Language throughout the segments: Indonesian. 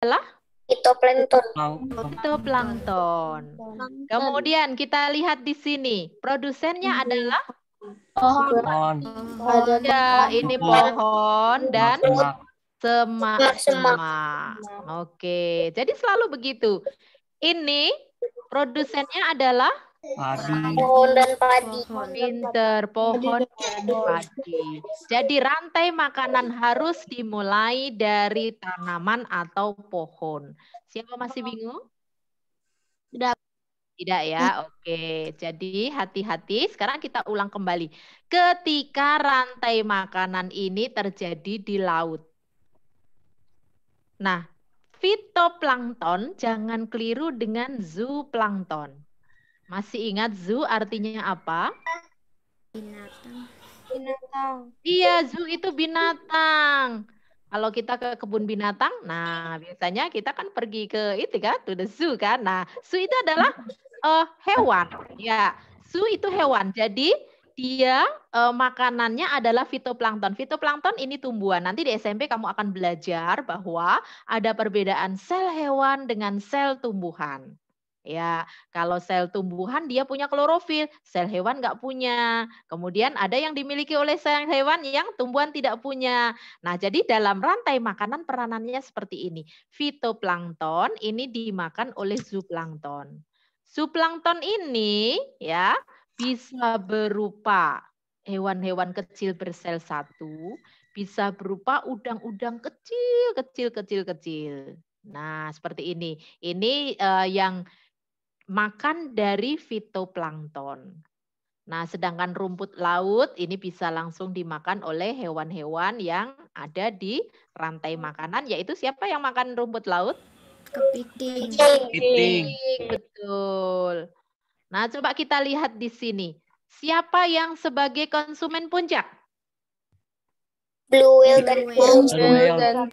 adalah Fitoplankton. fitoplankton. Kemudian kita lihat di sini, produsennya adalah ya, ini pohon dan semak. Oke, jadi selalu begitu. Ini produsennya adalah Pohon dan padi. pinter, pohon dan padi. Jadi rantai makanan harus dimulai dari tanaman atau pohon. Siapa masih bingung? Tidak ya, oke. Jadi hati-hati, sekarang kita ulang kembali. Ketika rantai makanan ini terjadi di laut. Nah, fitoplankton jangan keliru dengan zooplankton. Masih ingat zoo artinya apa? Binatang. Iya, zoo itu binatang. Kalau kita ke kebun binatang, nah biasanya kita kan pergi ke itu kan, to the zoo kan. Nah, zoo itu adalah hewan. Ya, zoo itu hewan. Jadi dia makanannya adalah fitoplankton. Fitoplankton ini tumbuhan. Nanti di SMP kamu akan belajar bahwa ada perbedaan sel hewan dengan sel tumbuhan. Ya, kalau sel tumbuhan dia punya klorofil, sel hewan nggak punya. Kemudian ada yang dimiliki oleh sel hewan yang tumbuhan tidak punya. Nah, jadi dalam rantai makanan peranannya seperti ini. Fitoplankton ini dimakan oleh zooplankton. Zooplankton ini ya bisa berupa hewan-hewan kecil bersel satu, bisa berupa udang-udang kecil, kecil, kecil, kecil. Nah, seperti ini. Ini yang makan dari fitoplankton. Nah, sedangkan rumput laut ini bisa langsung dimakan oleh hewan-hewan yang ada di rantai makanan, yaitu siapa yang makan rumput laut? Kepiting. Kepiting, betul. Nah, coba kita lihat di sini. Siapa yang sebagai konsumen puncak? Blue whale dan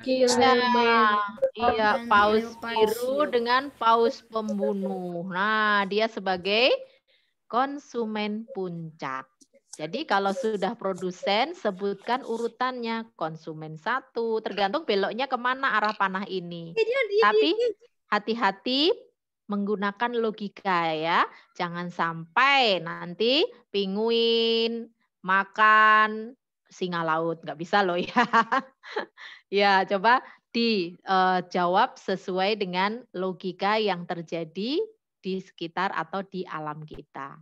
killer whale. Iya, Dan paus leopard biru seal. dengan paus pembunuh. Nah, dia sebagai konsumen puncak. Jadi kalau sudah produsen, sebutkan urutannya. Konsumen 1, tergantung beloknya kemana arah panah ini. Tapi hati-hati menggunakan logika ya. Jangan sampai nanti pinguin makan singa laut. Nggak bisa loh ya. Ya, coba dijawab sesuai dengan logika yang terjadi di sekitar atau di alam kita.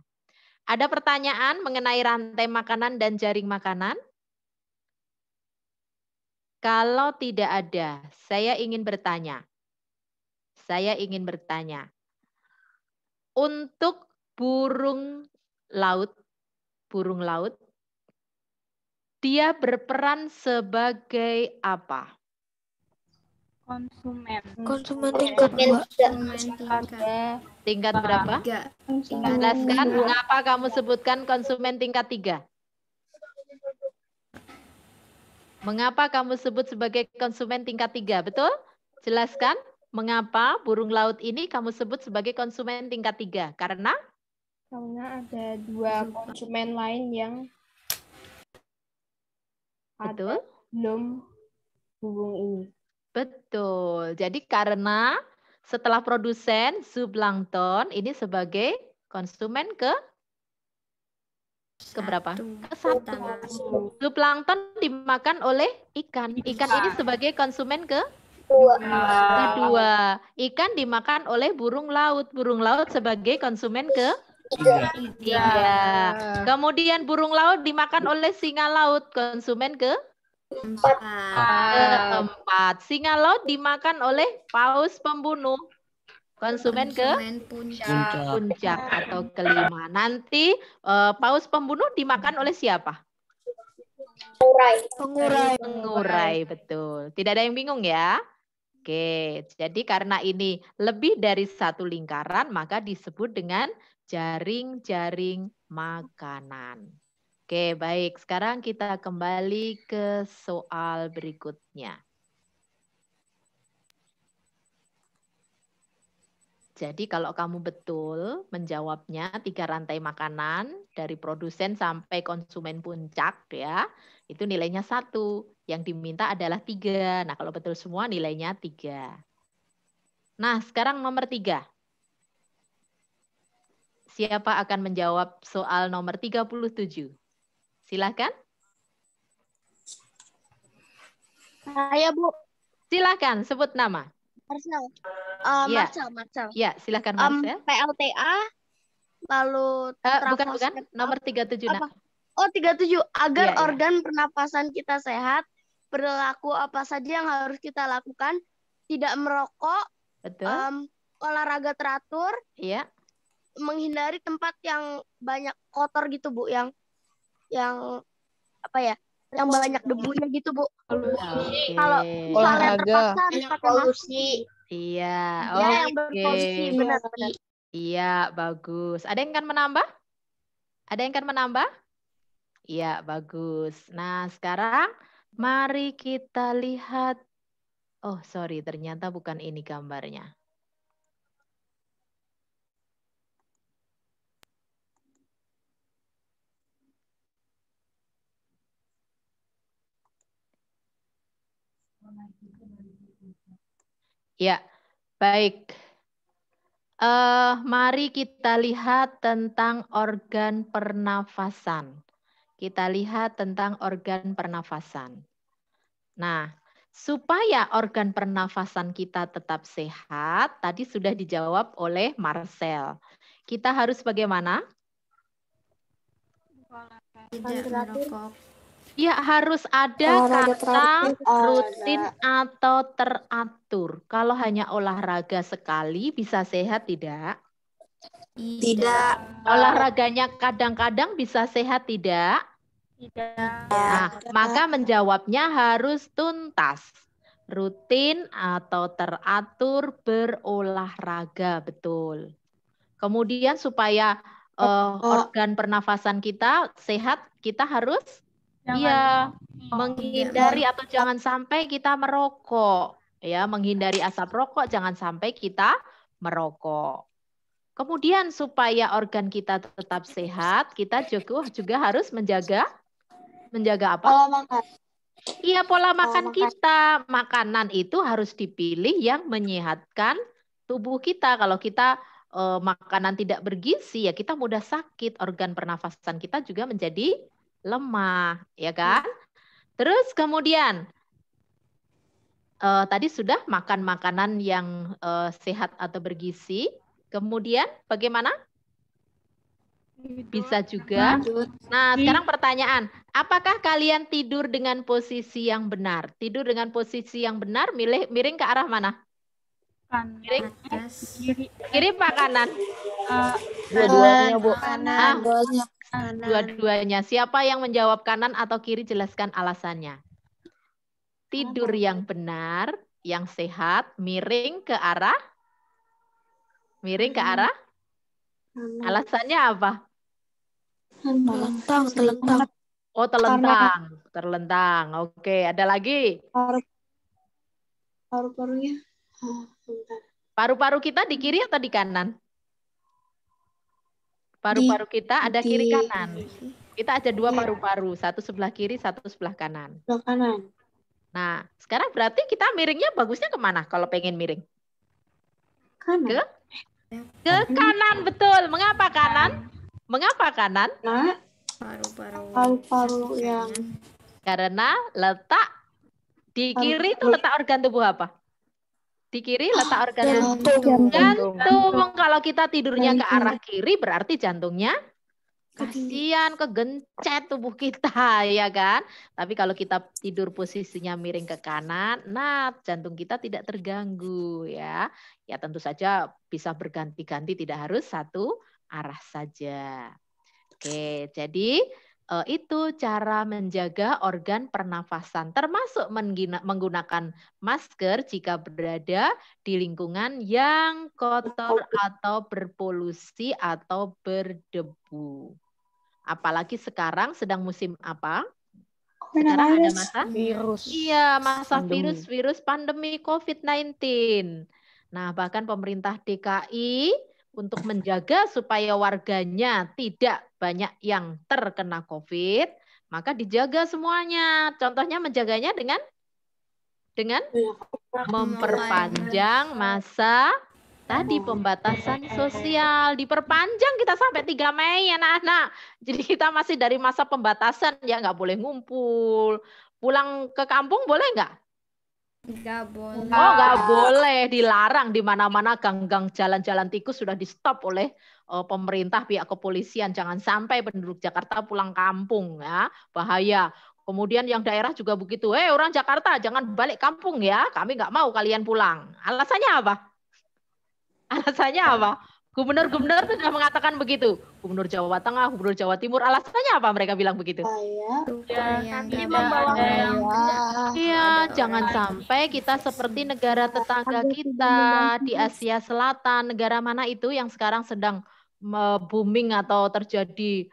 Ada pertanyaan mengenai rantai makanan dan jaring makanan? Kalau tidak ada, saya ingin bertanya. Untuk burung laut, dia berperan sebagai apa? Konsumen tingkat 2. Tingkat berapa? 3. Jelaskan mengapa kamu sebutkan konsumen tingkat 3? Mengapa kamu sebut sebagai konsumen tingkat 3? Betul? Jelaskan mengapa burung laut ini kamu sebut sebagai konsumen tingkat 3? Karena ada 2 konsumen lain yang betul? belum burung ini. Betul. Jadi karena setelah produsen zooplankton ini sebagai konsumen ke berapa? Ke-1. Zooplankton dimakan oleh ikan. Ikan ini sebagai konsumen kedua. Ikan dimakan oleh burung laut. Burung laut sebagai konsumen ketiga. Kemudian burung laut dimakan oleh singa laut. Konsumen keempat. Singa laut dimakan oleh paus pembunuh. Konsumen puncak atau kelima. Nanti paus pembunuh dimakan oleh siapa? Pengurai, betul. Tidak ada yang bingung ya? Oke, jadi karena ini lebih dari satu lingkaran, maka disebut dengan jaring-jaring makanan. Oke, baik. Sekarang kita kembali ke soal berikutnya. Jadi kalau kamu betul menjawabnya 3 rantai makanan dari produsen sampai konsumen puncak ya, itu nilainya 1. Yang diminta adalah 3. Nah kalau betul semua nilainya 3. Nah, sekarang nomor 3. Siapa akan menjawab soal nomor 37? Silakan. Saya Bu. Silakan sebut nama. Marcel. Ya. Marcel. Ya, silakan Marcel. PLTA, lalu Bukan. Nomor 37 nak. apa? Oh, 37. Agar Iya, iya. organ pernapasan kita sehat, perilaku apa saja yang harus kita lakukan? Tidak merokok, Betul. olahraga teratur, Iya. menghindari tempat yang banyak kotor gitu Bu, yang apa ya? Yang banyak debunya gitu Bu. Oke. Kalau misalnya terpaksa harus pakai masker. Iya, Ya, yang oke. berpolusi, benar. Iya, bagus. Ada yang kan menambah? Ada yang kan menambah? Iya, bagus. Nah, sekarang mari kita lihat. Oh, sorry, ternyata bukan ini gambarnya. Ya, baik. Mari kita lihat tentang organ pernafasan. Kita lihat tentang organ pernafasan. Nah, supaya organ pernafasan kita tetap sehat, tadi sudah dijawab oleh Marcel. Kita harus bagaimana? Tidak merokok. Ya, harus ada kata rutin atau teratur. Kalau hanya olahraga sekali bisa sehat tidak? Tidak. Olahraganya kadang-kadang bisa sehat tidak? Tidak. Nah, maka menjawabnya harus tuntas. Rutin atau teratur berolahraga, betul. Kemudian supaya organ pernafasan kita sehat, kita harus menghindari atau jangan sampai kita merokok. Ya, menghindari asap rokok, jangan sampai kita merokok. Kemudian supaya organ kita tetap sehat, kita juga harus menjaga apa? Pola makan. Iya, pola makan kita. Makanan itu harus dipilih yang menyehatkan tubuh kita. Kalau kita makanan tidak bergizi, ya kita mudah sakit. Organ pernafasan kita juga menjadi lemah, ya kan? Terus kemudian tadi sudah makan makanan yang sehat atau bergizi. Kemudian bagaimana? Bisa juga. Nah, sekarang pertanyaan, apakah kalian tidur dengan posisi yang benar? Tidur dengan posisi yang benar, miring ke arah mana? Miring? Kiri Pak kanan? Dua-duanya, Bu. Kanan. Dua-duanya. Siapa yang menjawab kanan atau kiri, jelaskan alasannya. Tidur yang benar, yang sehat, miring ke arah? Miring ke arah? Alasannya apa? Terlentang. Oh, terlentang. Oke, ada lagi? Paru-parunya. Paru-paru kita di kiri atau di kanan? Paru-paru kita ada kiri kanan. Kita ada dua paru-paru, satu sebelah kiri, satu sebelah kanan. Sebelah kanan. Nah, sekarang berarti kita miringnya bagusnya kemana kalau pengen miring? Kanan. Ke kanan, betul. Mengapa kanan? Mengapa kanan? Nah, paru-paru yang Karena letak di kiri itu letak organ tubuh apa? Di kiri letak organ tubuh jantung. Kalau kita tidurnya ke arah kiri berarti jantungnya kasihan, kegencet tubuh kita, ya kan? Tapi kalau kita tidur posisinya miring ke kanan, nah jantung kita tidak terganggu, ya. Ya tentu saja bisa berganti-ganti, tidak harus satu arah saja. Oke, jadi itu cara menjaga organ pernafasan, termasuk menggunakan masker jika berada di lingkungan yang kotor atau berpolusi atau berdebu. Apalagi sekarang sedang musim apa? Sekarang ada masa virus. Iya, masa Pandemi. virus pandemi COVID-19. Nah, bahkan pemerintah DKI untuk menjaga supaya warganya tidak banyak yang terkena COVID, maka dijaga semuanya. Contohnya menjaganya dengan memperpanjang masa tadi pembatasan sosial. Diperpanjang kita sampai 3 Mei anak-anak. Jadi kita masih dari masa pembatasan ya, nggak boleh ngumpul. Pulang ke kampung boleh nggak? Nggak boleh. Oh, nggak boleh, dilarang di mana-mana. Gang-gang jalan-jalan tikus sudah di stop oleh pemerintah, pihak kepolisian. Jangan sampai penduduk Jakarta pulang kampung ya, bahaya. Kemudian yang daerah juga begitu. Orang Jakarta jangan balik kampung ya, kami nggak mau kalian pulang. Alasannya apa? Alasannya apa? Gubernur-gubernur sudah mengatakan begitu. Gubernur Jawa Tengah, Gubernur Jawa Timur. Alasannya apa mereka bilang begitu? Iya, jangan sampai kita seperti negara tetangga kita di Asia Selatan. Negara mana itu yang sekarang sedang booming atau terjadi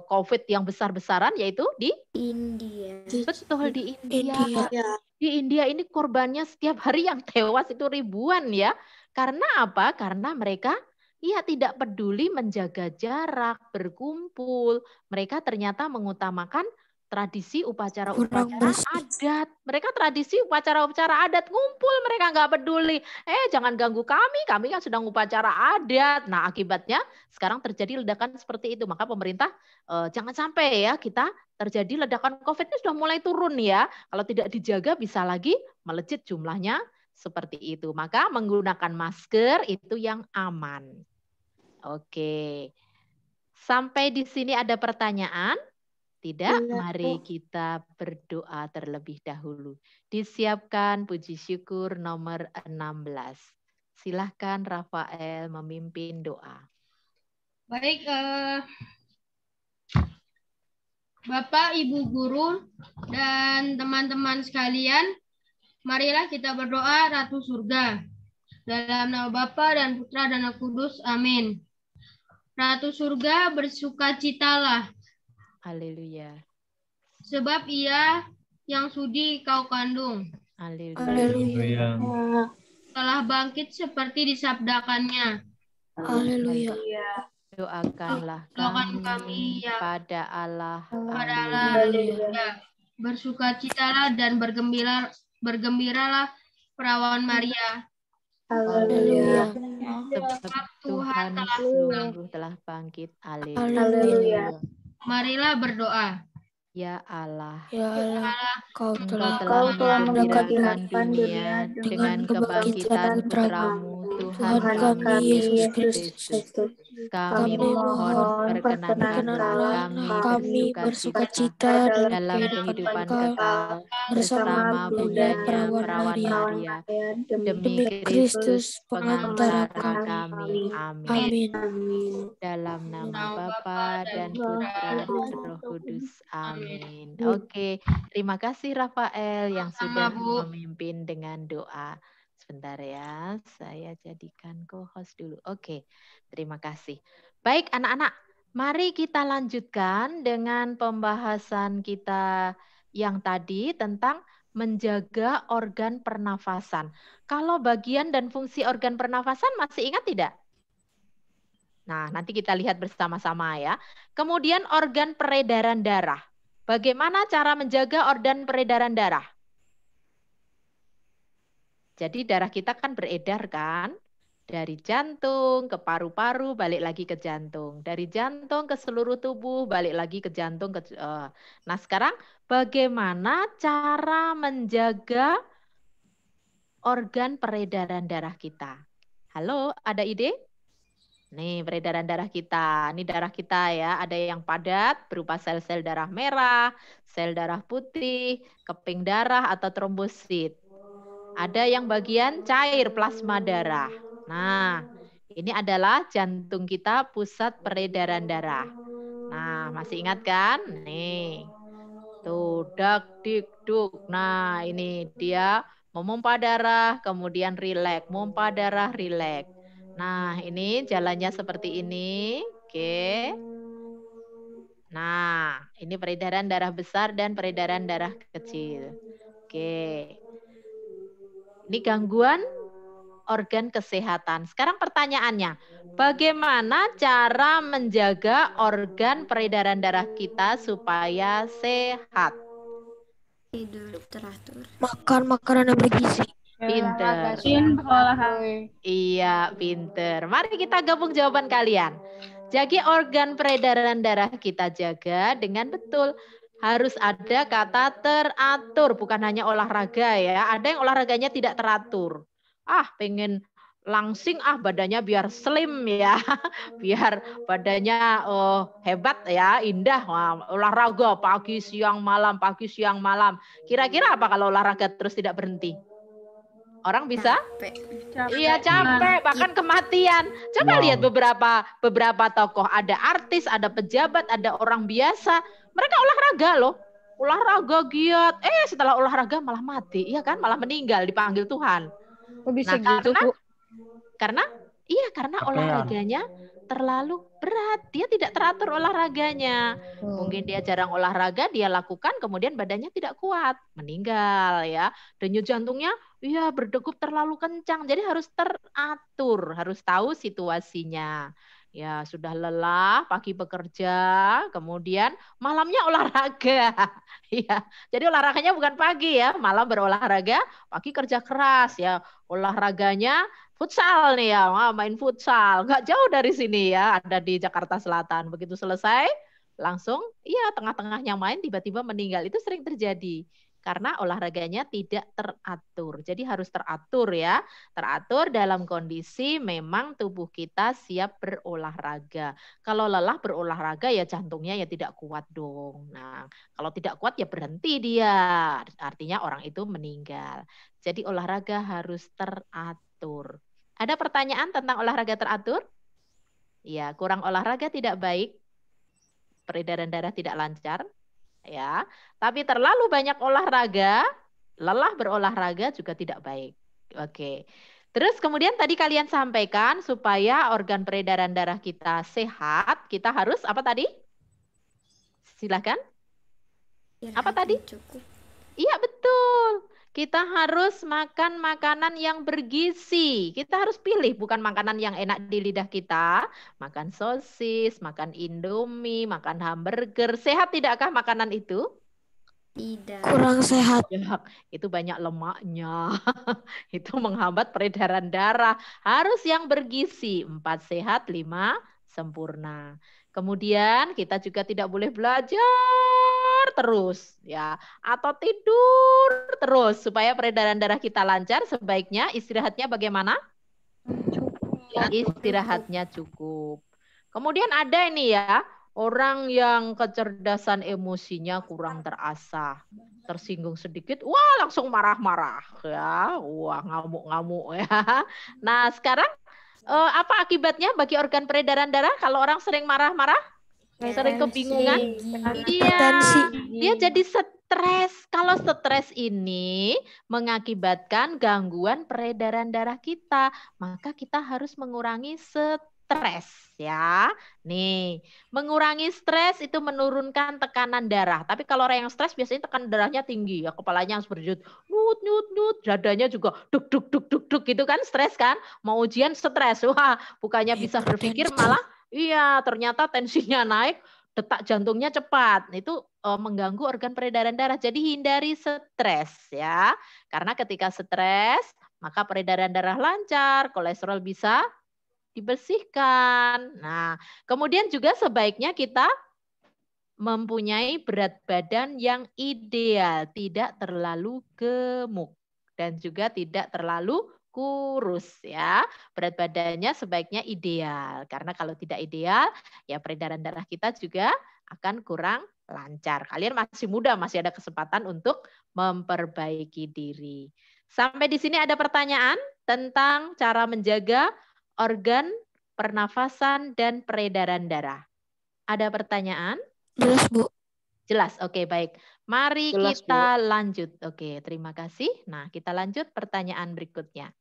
COVID yang besar-besaran, yaitu di India. Betul, di India. Di India ini korbannya setiap hari yang tewas itu ribuan ya. Karena apa? Karena mereka tidak peduli menjaga jarak, berkumpul. Mereka ternyata mengutamakan tradisi upacara-upacara adat. Mereka tradisi upacara-upacara adat, ngumpul, mereka nggak peduli. Jangan ganggu kami kan sedang upacara adat. Nah, akibatnya sekarang terjadi ledakan seperti itu. Maka pemerintah jangan sampai ya kita terjadi ledakan COVID ini sudah mulai turun ya. Kalau tidak dijaga bisa lagi melejit jumlahnya seperti itu. Maka menggunakan masker itu yang aman. Oke. Sampai di sini ada pertanyaan? Tidak? Mari kita berdoa terlebih dahulu. Disiapkan puji syukur nomor 16. Silahkan Rafael memimpin doa. Baik, Bapak, Ibu Guru, dan teman-teman sekalian, marilah kita berdoa Ratu Surga. Dalam nama Bapa dan Putra dan Roh Kudus. Amin. Ratu Surga, bersukacitalah. Haleluya. Sebab Ia yang sudi kau kandung. Haleluya. Telah bangkit seperti disabdakannya. Haleluya. Doakanlah kami ya pada Allah. Pada Allah. Haleluya. Bersukacitalah dan bergembiralah perawan Maria. Haleluya. Sebab Tuhan sungguh telah bangkit. Haleluya. Marilah berdoa. Ya Allah, Kau Engkau telah telah menggembirakan dunia dengan kebangkitan putramu Tuhan kami Yesus Kristus. Kami mohon perkenankanlah kami bersukacita dalam kehidupan kekal bersama bundanya perawan Maria. Demi Kristus pengantara kami. Amin. Dalam nama Bapa dan Putra dan Roh Kudus. Amin. Oke, terima kasih Rafael yang sudah memimpin dengan doa. Sebentar ya, saya jadikan co-host dulu. Oke, terima kasih. Baik anak-anak, mari kita lanjutkan dengan pembahasan kita yang tadi tentang menjaga organ pernafasan. Kalau bagian dan fungsi organ pernafasan masih ingat tidak? Nah, nanti kita lihat bersama-sama ya. Kemudian organ peredaran darah. Bagaimana cara menjaga organ peredaran darah? Jadi darah kita kan beredar kan? Dari jantung ke paru-paru, balik lagi ke jantung. Dari jantung ke seluruh tubuh, balik lagi ke jantung. Nah sekarang bagaimana cara menjaga organ peredaran darah kita? Halo, ada ide? Nih peredaran darah kita. Ini darah kita ya, ada yang padat berupa sel-sel darah merah, sel darah putih, keping darah atau trombosit. Ada yang bagian cair plasma darah. Nah, ini adalah jantung kita, pusat peredaran darah. Nah, masih ingat kan? Nih. Tuh, dak dik duk. Nah, ini dia memompa darah, kemudian rileks, mompa darah, rileks. Nah, ini jalannya seperti ini. Oke. Nah, ini peredaran darah besar dan peredaran darah kecil. Oke. Ini gangguan organ kesehatan. Sekarang pertanyaannya, bagaimana cara menjaga organ peredaran darah kita supaya sehat? Tidur teratur. Makan makanan yang bergizi. Pinter. Olahraga. Iya, pinter. Mari kita gabung jawaban kalian. Jadi organ peredaran darah kita jaga dengan betul. Harus ada kata teratur, bukan hanya olahraga ya. Ada yang olahraganya tidak teratur. Pengen langsing, badannya biar slim ya. Biar badannya hebat ya, indah. Olahraga pagi, siang, malam, pagi, siang, malam. Kira-kira apa kalau olahraga terus tidak berhenti? Orang bisa? Iya, capek, bahkan kematian. Coba lihat beberapa tokoh, ada artis, ada pejabat, ada orang biasa. Mereka olahraga loh. Olahraga giat. Setelah olahraga malah mati, iya kan? Malah meninggal dipanggil Tuhan. Kok bisa gitu, Bu? Karena olahraganya terlalu berat. Dia tidak teratur olahraganya. Mungkin dia jarang olahraga, dia lakukan, kemudian badannya tidak kuat, meninggal ya. Denyut jantungnya berdegup terlalu kencang. Jadi harus teratur, harus tahu situasinya. Ya, sudah lelah, pagi bekerja, kemudian malamnya olahraga. Ya, jadi olahraganya bukan pagi ya, malam berolahraga, pagi kerja keras ya. Olahraganya futsal nih ya, main futsal. Nggak jauh dari sini ya, ada di Jakarta Selatan. Begitu selesai, langsung tengah-tengahnya main tiba-tiba meninggal. Itu sering terjadi. Karena olahraganya tidak teratur. Jadi harus teratur ya. Teratur dalam kondisi memang tubuh kita siap berolahraga. Kalau lelah berolahraga ya jantungnya ya tidak kuat dong. Nah, kalau tidak kuat ya berhenti dia. Artinya orang itu meninggal. Jadi olahraga harus teratur. Ada pertanyaan tentang olahraga teratur? Ya, kurang olahraga tidak baik. Peredaran darah tidak lancar. Ya, tapi terlalu banyak olahraga, lelah berolahraga juga tidak baik. Oke. Terus kemudian tadi kalian sampaikan supaya organ peredaran darah kita sehat, kita harus apa tadi? Silakan. Apa tadi? Cukup. Iya, betul. Kita harus makan makanan yang bergizi. Kita harus pilih bukan makanan yang enak di lidah kita. Makan sosis, makan indomie, makan hamburger. Sehat tidakkah makanan itu? Tidak. Kurang sehat. Ya, itu banyak lemaknya. Itu menghambat peredaran darah. Harus yang bergizi. 4 sehat, 5 sempurna. Kemudian kita juga tidak boleh belajar terus ya, atau tidur terus. Supaya peredaran darah kita lancar, sebaiknya istirahatnya bagaimana? Istirahatnya cukup. Kemudian ada ini ya, orang yang kecerdasan emosinya kurang terasah. Tersinggung sedikit, langsung marah-marah ya. Ngamuk-ngamuk ya. Nah, sekarang apa akibatnya bagi organ peredaran darah kalau orang sering marah-marah? Sering kebingungan? Iya, dia jadi stres. Kalau stres ini mengakibatkan gangguan peredaran darah kita, maka kita harus mengurangi stres ya. Nih, mengurangi stres itu menurunkan tekanan darah. Tapi kalau orang yang stres biasanya tekanan darahnya tinggi, ya kepalanya harus berdenyut, nut, dadanya juga duk gitu kan, stres kan? Mau ujian stres, bukannya bisa berpikir malah ternyata tensinya naik, detak jantungnya cepat. Itu mengganggu organ peredaran darah. Jadi hindari stres ya. Karena ketika stres, maka peredaran darah lancar, kolesterol bisa dibersihkan. Nah, kemudian juga sebaiknya kita mempunyai berat badan yang ideal, tidak terlalu gemuk dan juga tidak terlalu kurus ya. Berat badannya sebaiknya ideal. Karena kalau tidak ideal, ya peredaran darah kita juga akan kurang lancar. Kalian masih muda, masih ada kesempatan untuk memperbaiki diri. Sampai di sini ada pertanyaan tentang cara menjaga organ pernafasan dan peredaran darah. Ada pertanyaan? Jelas, Bu. Jelas, oke baik. Mari Jelas, kita lanjut. Oke, terima kasih. Nah, kita lanjut pertanyaan berikutnya.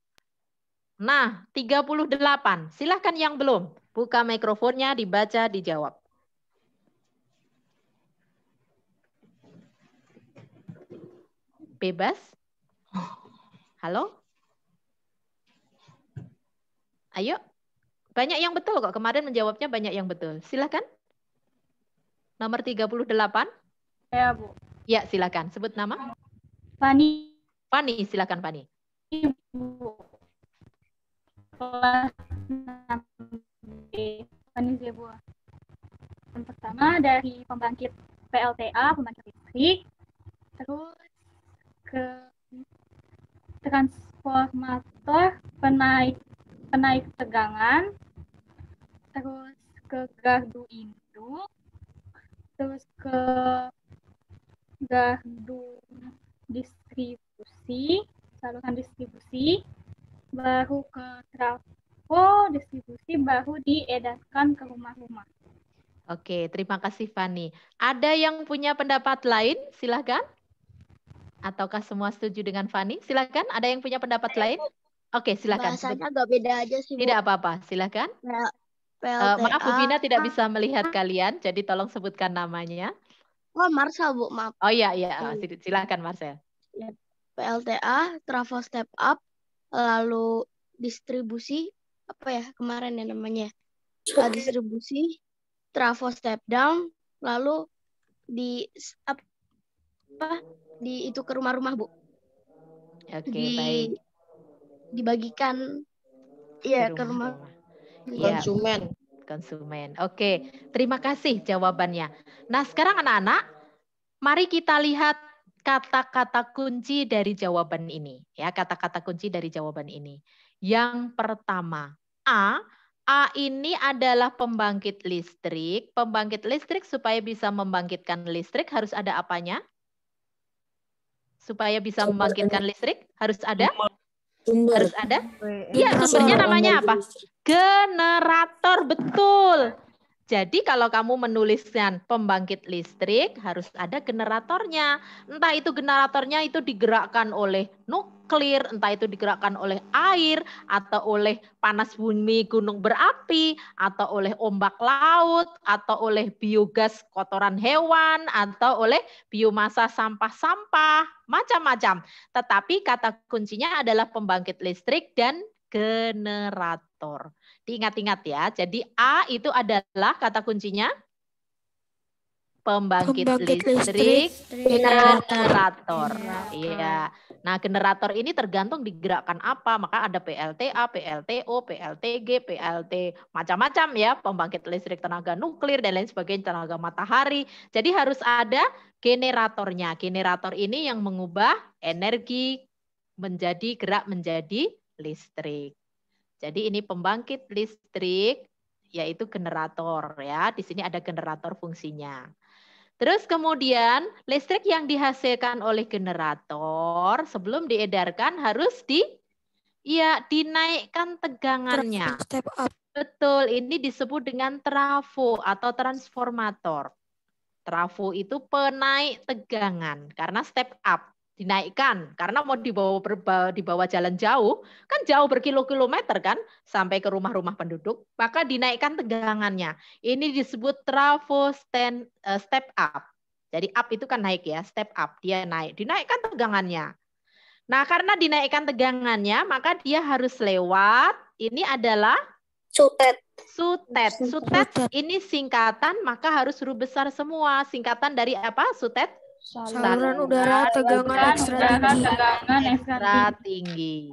Nah, 38. Silahkan yang belum. Buka mikrofonnya, dibaca, dijawab. Bebas? Halo? Ayo. Banyak yang betul kok. Kemarin menjawabnya banyak yang betul. Silahkan. Nomor 38. Ya, Bu. Ya, silakan. Sebut nama. Fani. Fani, silakan Fani. Bu. Kelas 6B. Vanizia Bu. Yang pertama dari pembangkit PLTA, pembangkit listrik, terus ke transformator penaik tegangan, terus ke gardu induk, terus ke gardu distribusi, saluran distribusi, baru ke trafo distribusi, baru diedarkan ke rumah-rumah. Oke, terima kasih Fani. Ada yang punya pendapat lain? Silakan. Ataukah semua setuju dengan Fani? Silakan. Ada yang punya pendapat lain? Oke, silakan. Bahasanya agak beda aja sih, Bu. Tidak apa-apa, silakan. PLTA. Maaf, Bu Bina tidak bisa melihat kalian, jadi tolong sebutkan namanya. Oh, Marcel, Bu, maaf. Oh iya, silakan Marcel. PLTA, trafo step up, lalu distribusi, apa ya kemarin ya namanya? Distribusi, trafo step down, lalu di itu ke rumah-rumah, Bu. Oke, baik. Dibagikan ya ke rumah. Konsumen. Oke, terima kasih jawabannya. Nah, sekarang anak-anak, mari kita lihat kata-kata kunci dari jawaban ini. Ya, kata-kata kunci dari jawaban ini. Yang pertama, A ini adalah pembangkit listrik. Pembangkit listrik supaya bisa membangkitkan listrik harus ada apanya? Supaya bisa membangkitkan listrik harus ada? Harus ada? Iya, sumbernya namanya apa? Generator, betul. Jadi kalau kamu menuliskan pembangkit listrik harus ada generatornya. Entah itu generatornya itu digerakkan oleh nuklir, entah itu digerakkan oleh air, atau oleh panas bumi gunung berapi, atau oleh ombak laut, atau oleh biogas kotoran hewan, atau oleh biomasa sampah-sampah, macam-macam. Tetapi kata kuncinya adalah pembangkit listrik dan generator. Diingat-ingat ya. Jadi A itu adalah kata kuncinya pembangkit listrik, generator. Iya. Nah, generator ini tergantung digerakkan apa. Maka ada PLTA, PLTO, PLTG, PLT macam-macam ya. Pembangkit listrik tenaga nuklir dan lain sebagainya, tenaga matahari. Jadi harus ada generatornya. Generator ini yang mengubah energi menjadi gerak menjadi listrik. Jadi ini pembangkit listrik, yaitu generator ya. Di sini ada generator fungsinya. Terus kemudian listrik yang dihasilkan oleh generator sebelum diedarkan harus dinaikkan tegangannya. Step up. Betul, ini disebut dengan trafo atau transformator. Trafo itu penaik tegangan karena step up. Dinaikkan karena mau dibawa jalan jauh, kan jauh berkilo-kilometer kan sampai ke rumah-rumah penduduk, maka dinaikkan tegangannya. Ini disebut trafo step up. Jadi up itu kan naik ya, step up dia naik, dinaikkan tegangannya. Nah, karena dinaikkan tegangannya, maka dia harus lewat ini adalah sutet. Ini singkatan, maka huruf besar semua. Singkatan dari apa? Sutet? Saluran udara tegangan ekstra tinggi.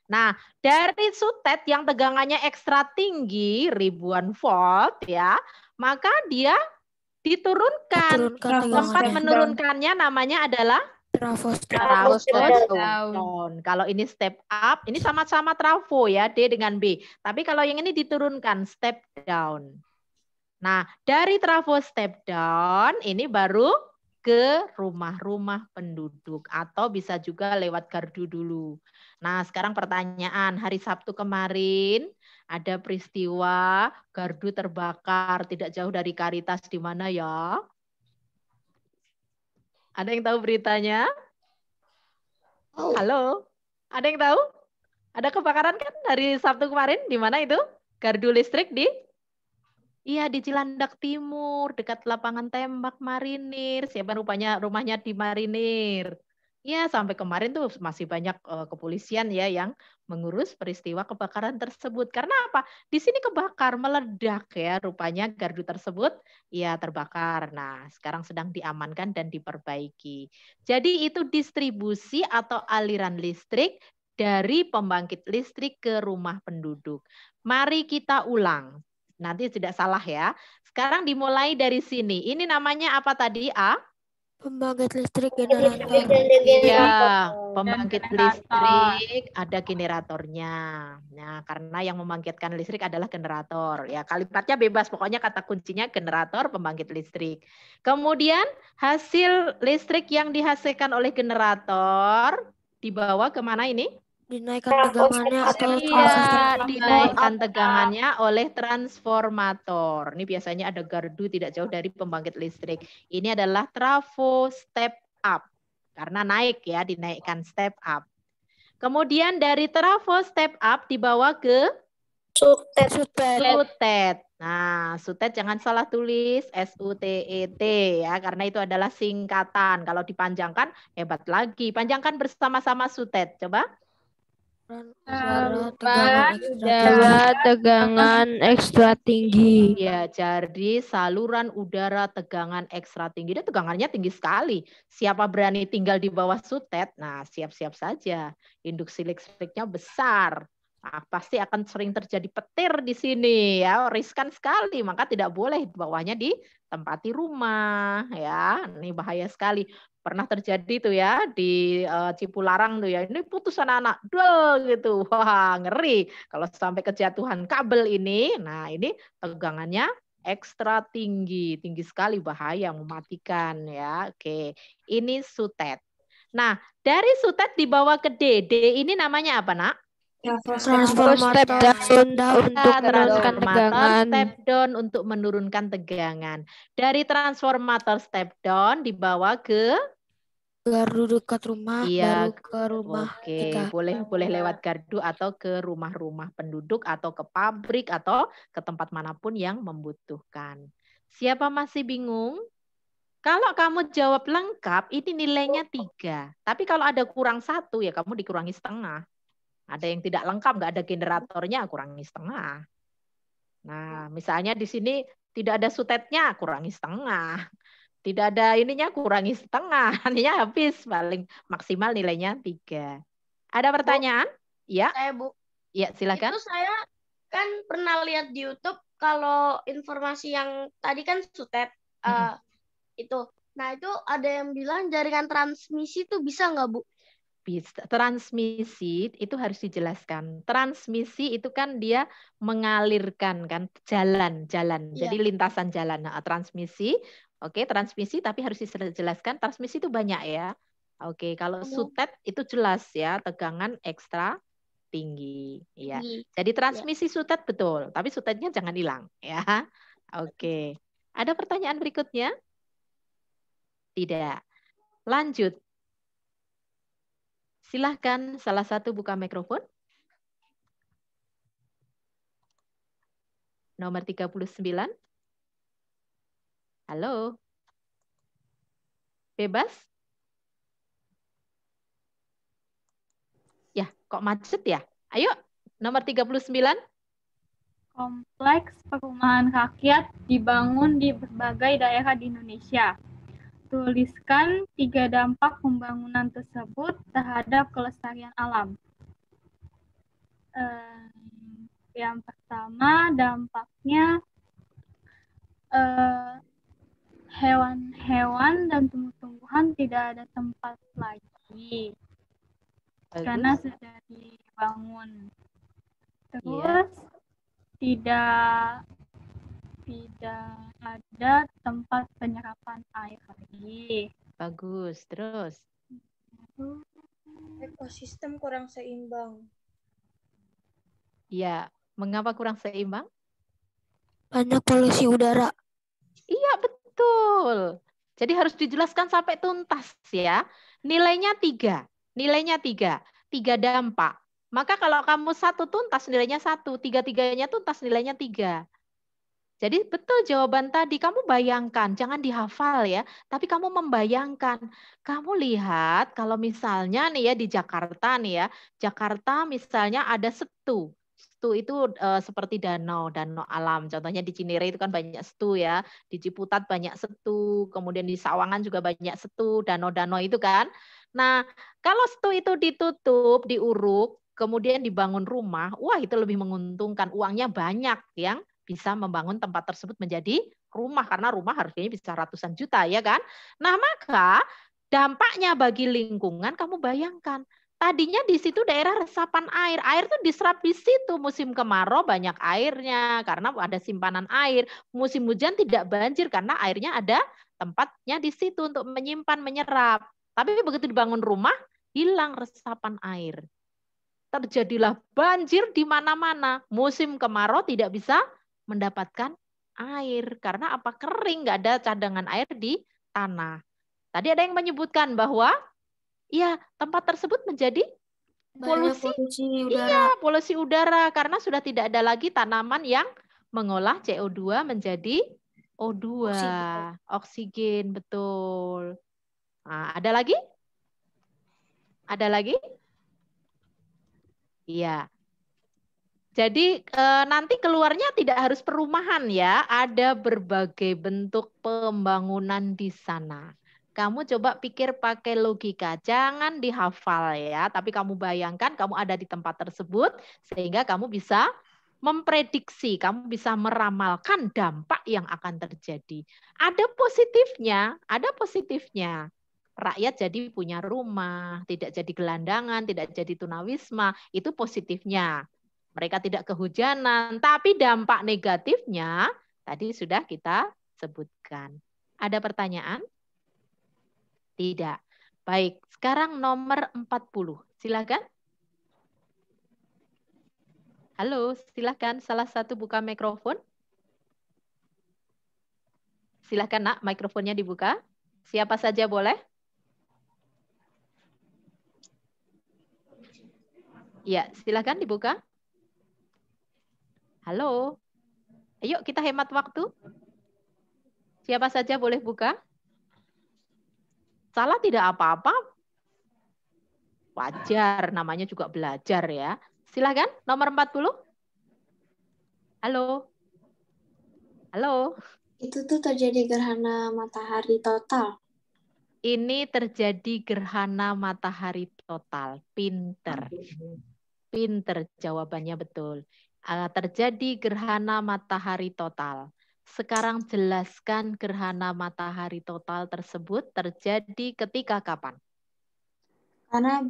Nah, dari sutet yang tegangannya ekstra tinggi, ribuan volt ya, maka dia diturunkan. Tempat menurunkannya namanya adalah trafo down. Kalau ini step up, ini sama-sama trafo ya, D dengan B. Tapi kalau yang ini diturunkan, step down. Nah, dari trafo step down, ini baru ke rumah-rumah penduduk atau bisa juga lewat gardu dulu. Nah, sekarang pertanyaan, hari Sabtu kemarin ada peristiwa gardu terbakar tidak jauh dari Karitas di mana ya? Ada yang tahu beritanya? Halo? Ada yang tahu? Ada kebakaran kan hari Sabtu kemarin di mana itu? Gardu listrik di? Iya, di Cilandak Timur, dekat lapangan tembak Marinir. Siapa rupanya rumahnya di Marinir. Ya, sampai kemarin tuh masih banyak kepolisian ya yang mengurus peristiwa kebakaran tersebut. Karena apa? Di sini kebakar, meledak ya rupanya gardu tersebut ya terbakar. Nah, sekarang sedang diamankan dan diperbaiki. Jadi itu distribusi atau aliran listrik dari pembangkit listrik ke rumah penduduk. Mari kita ulang. Nanti tidak salah ya. Sekarang dimulai dari sini. Ini namanya apa tadi, A? Pembangkit listrik generator. Iya, pembangkit generator. listrik ada generatornya. Nah, karena yang membangkitkan listrik adalah generator. Ya, kalimatnya bebas. Pokoknya kata kuncinya generator, pembangkit listrik. Kemudian hasil listrik yang dihasilkan oleh generator dibawa kemana ini? Dinaikkan tegangannya atau Iya, dinaikkan tegangannya oleh transformator. Ini biasanya ada gardu tidak jauh dari pembangkit listrik. Ini adalah trafo step up. Karena naik ya, dinaikkan step up. Kemudian dari trafo step up dibawa ke sutet. Nah, sutet jangan salah tulis SUTET ya, karena itu adalah singkatan. Kalau dipanjangkan hebat lagi. Panjangkan bersama-sama sutet. Coba. Udara tegangan ekstra tinggi. Ya, jadi saluran udara tegangan ekstra tinggi. Dia tegangannya tinggi sekali. Siapa berani tinggal di bawah sutet? Nah, siap-siap saja. Induksi listriknya besar. Nah, pasti akan sering terjadi petir di sini ya, riskan sekali. Maka tidak boleh bawahnya ditempati rumah ya. Ini bahaya sekali. Pernah terjadi tuh ya di Cipularang tuh ya, ini putus anak-anak, dol gitu, wah ngeri kalau sampai kejatuhan kabel ini. Nah ini tegangannya ekstra tinggi, tinggi sekali, bahaya, mematikan ya. Oke, ini sutet. Nah dari sutet dibawa ke D ini namanya apa nak? Transformator step down untuk menurunkan tegangan. Step down untuk menurunkan tegangan. Dari transformator step down dibawa ke gardu dekat rumah, iya, baru ke rumah oke, kita. boleh lewat gardu atau ke rumah-rumah penduduk atau ke pabrik atau ke tempat manapun yang membutuhkan. Siapa masih bingung? Kalau kamu jawab lengkap, ini nilainya 3. Tapi kalau ada kurang 1, ya kamu dikurangi setengah. Ada yang tidak lengkap, nggak ada generatornya, kurangi setengah. Nah, misalnya di sini tidak ada sutetnya, kurangi setengah. Tidak ada ininya, kurangi setengah. Nantinya habis, paling maksimal nilainya 3. Ada pertanyaan? Ya. Bu. Ya, silakan. Itu saya kan pernah lihat di YouTube kalau informasi yang tadi kan sutet itu. Nah, itu ada yang bilang jaringan transmisi itu bisa nggak, Bu? Bisa. Transmisi itu harus dijelaskan. Transmisi itu kan dia mengalirkan kan jalan. Jadi lintasan jalan. Nah, transmisi, oke, transmisi tapi harus dijelaskan transmisi itu banyak ya. Oke, kalau sutet itu jelas ya, tegangan ekstra tinggi ya. Jadi transmisi sutet betul, tapi sutetnya jangan hilang ya. Oke. Ada pertanyaan berikutnya? Tidak. Lanjut. Silahkan salah satu buka mikrofon. Nomor 39. Halo. Bebas? Ya, kok macet ya? Ayo, nomor 39. Kompleks perumahan rakyat dibangun di berbagai daerah di Indonesia. Tuliskan 3 dampak pembangunan tersebut terhadap kelestarian alam. Yang pertama, dampaknya hewan-hewan dan tumbuh-tumbuhan tidak ada tempat lagi. Karena sudah dibangun. Terus tidak ada tempat penyerapan air lagi. Bagus, terus. Ekosistem kurang seimbang. Ya, mengapa kurang seimbang? Banyak polusi udara. Iya, betul. Jadi harus dijelaskan sampai tuntas ya. Nilainya 3. Nilainya 3. 3 dampak. Maka kalau kamu 1 tuntas nilainya 1, 3-3-nya tuntas nilainya 3. Jadi betul jawaban tadi, kamu bayangkan, jangan dihafal ya, tapi kamu membayangkan. Kamu lihat kalau misalnya nih ya di Jakarta nih ya, Jakarta misalnya ada setu. Setu itu seperti danau alam. Contohnya di Cinere itu kan banyak setu ya, di Ciputat banyak setu, kemudian di Sawangan juga banyak setu, danau-danau itu kan. Nah, kalau itu ditutup, diuruk, kemudian dibangun rumah, wah itu lebih menguntungkan. Uangnya banyak yang bisa membangun tempat tersebut menjadi rumah. Karena rumah harganya bisa ratusan juta, ya kan? Nah, maka dampaknya bagi lingkungan, kamu bayangkan. Tadinya di situ daerah resapan air. Air tuh diserap di situ. Musim kemarau banyak airnya karena ada simpanan air. Musim hujan tidak banjir karena airnya ada tempatnya di situ untuk menyimpan, menyerap. Tapi begitu dibangun rumah, hilang resapan air. Terjadilah banjir di mana-mana. Musim kemarau tidak bisa mendapatkan air. Karena apa? Kering, nggak ada cadangan air di tanah. Tadi ada yang menyebutkan bahwa ya tempat tersebut menjadi polusi. Iya, polusi udara. Karena sudah tidak ada lagi tanaman yang mengolah CO2 menjadi O2. Oksigen, betul. Nah, ada lagi? Ada lagi? Iya. Jadi nanti keluarnya tidak harus perumahan ya, ada berbagai bentuk pembangunan di sana. Kamu coba pikir pakai logika, jangan dihafal ya, tapi kamu bayangkan kamu ada di tempat tersebut sehingga kamu bisa memprediksi, kamu bisa meramalkan dampak yang akan terjadi. Ada positifnya, ada positifnya. Rakyat jadi punya rumah, tidak jadi gelandangan, tidak jadi tunawisma, itu positifnya. Mereka tidak kehujanan, tapi dampak negatifnya tadi sudah kita sebutkan. Ada pertanyaan? Tidak. Baik, sekarang nomor 40. Silakan. Halo, silakan salah satu buka mikrofon. Silakan Nak, mikrofonnya dibuka. Siapa saja boleh? Ya, silakan dibuka. Halo. Ayo kita hemat waktu. Siapa saja boleh buka? Salah tidak apa-apa. Wajar, namanya juga belajar ya. Silakan, nomor 40. Halo. Halo. Itu tuh terjadi gerhana matahari total. Ini terjadi gerhana matahari total. Pinter. Pinter jawabannya betul. Terjadi gerhana matahari total. Sekarang jelaskan gerhana matahari total tersebut terjadi ketika kapan? Karena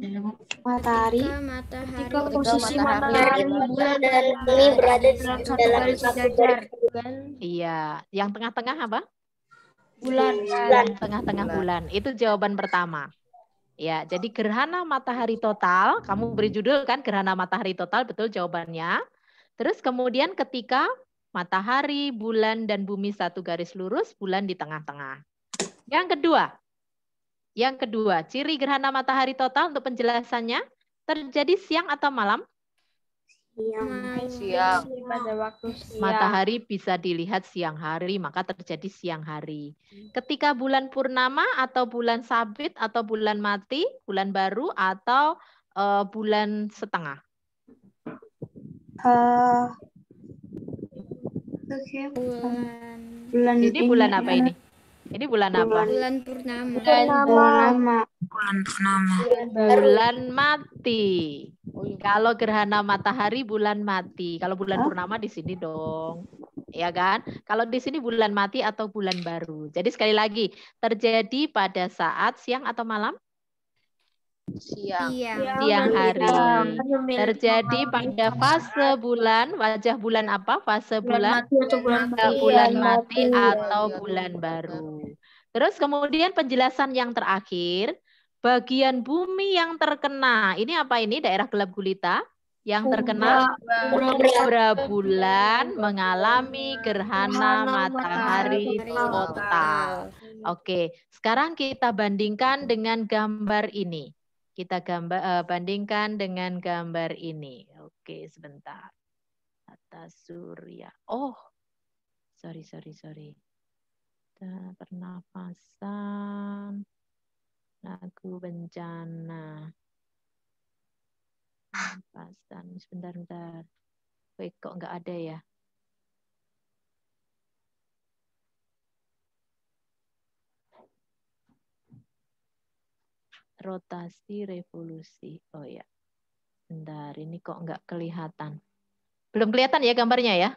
matahari Ketika posisi matahari bulan dan bumi berada di dalam satu garis. Iya, yang tengah-tengah apa? bulan. Yang tengah-tengah bulan. Itu jawaban pertama. Ya, jadi gerhana matahari total, kamu beri judul kan gerhana matahari total, betul jawabannya. Terus kemudian ketika matahari, bulan, dan bumi satu garis lurus, bulan di tengah-tengah. Yang kedua, ciri gerhana matahari total untuk penjelasannya, terjadi siang atau malam? Siang. Pada waktu siang. Matahari bisa dilihat siang hari, maka terjadi siang hari. Ketika bulan purnama atau bulan sabit atau bulan mati, bulan baru atau bulan setengah? Bulan Ini bulan apa ini? Ini bulan apa? Bulan purnama. Bulan mati. Kalau gerhana matahari bulan mati. Kalau bulan purnama di sini dong. Ya kan? Kalau di sini bulan mati atau bulan baru. Jadi sekali lagi, terjadi pada saat siang atau malam? Siang. Siang hari. Terjadi pada fase bulan, wajah bulan apa? Fase bulan? Bulan mati atau bulan baru. Terus kemudian penjelasan yang terakhir, bagian bumi yang terkena. Ini apa ini? Daerah gelap gulita yang terkena umbra bulan mengalami gerhana matahari total. Oke, sekarang kita bandingkan dengan gambar ini. Kita bandingkan dengan gambar ini. Oke, sebentar. Tata surya. Oh, sorry. Pernafasan. Lagu bencana. Pernafasan. Sebentar. Wait, kok nggak ada ya? rotasi revolusi. Oh ya, bentar, ini kok nggak kelihatan. Belum kelihatan ya gambarnya ya?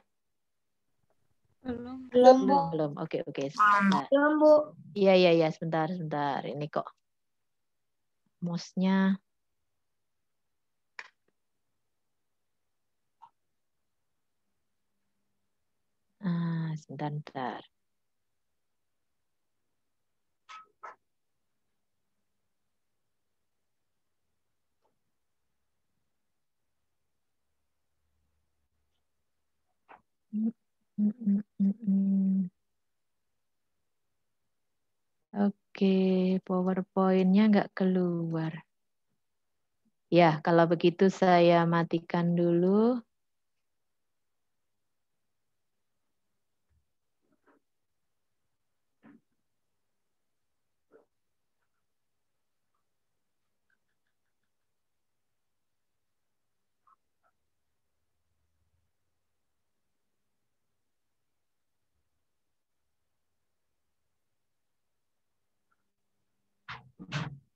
Belum, Belum. Oke, sebentar. Belum, Bu. Iya, sebentar. Ini kok mouse-nya. Sebentar. Oke, PowerPoint-nya nggak keluar. Ya, kalau begitu saya matikan dulu.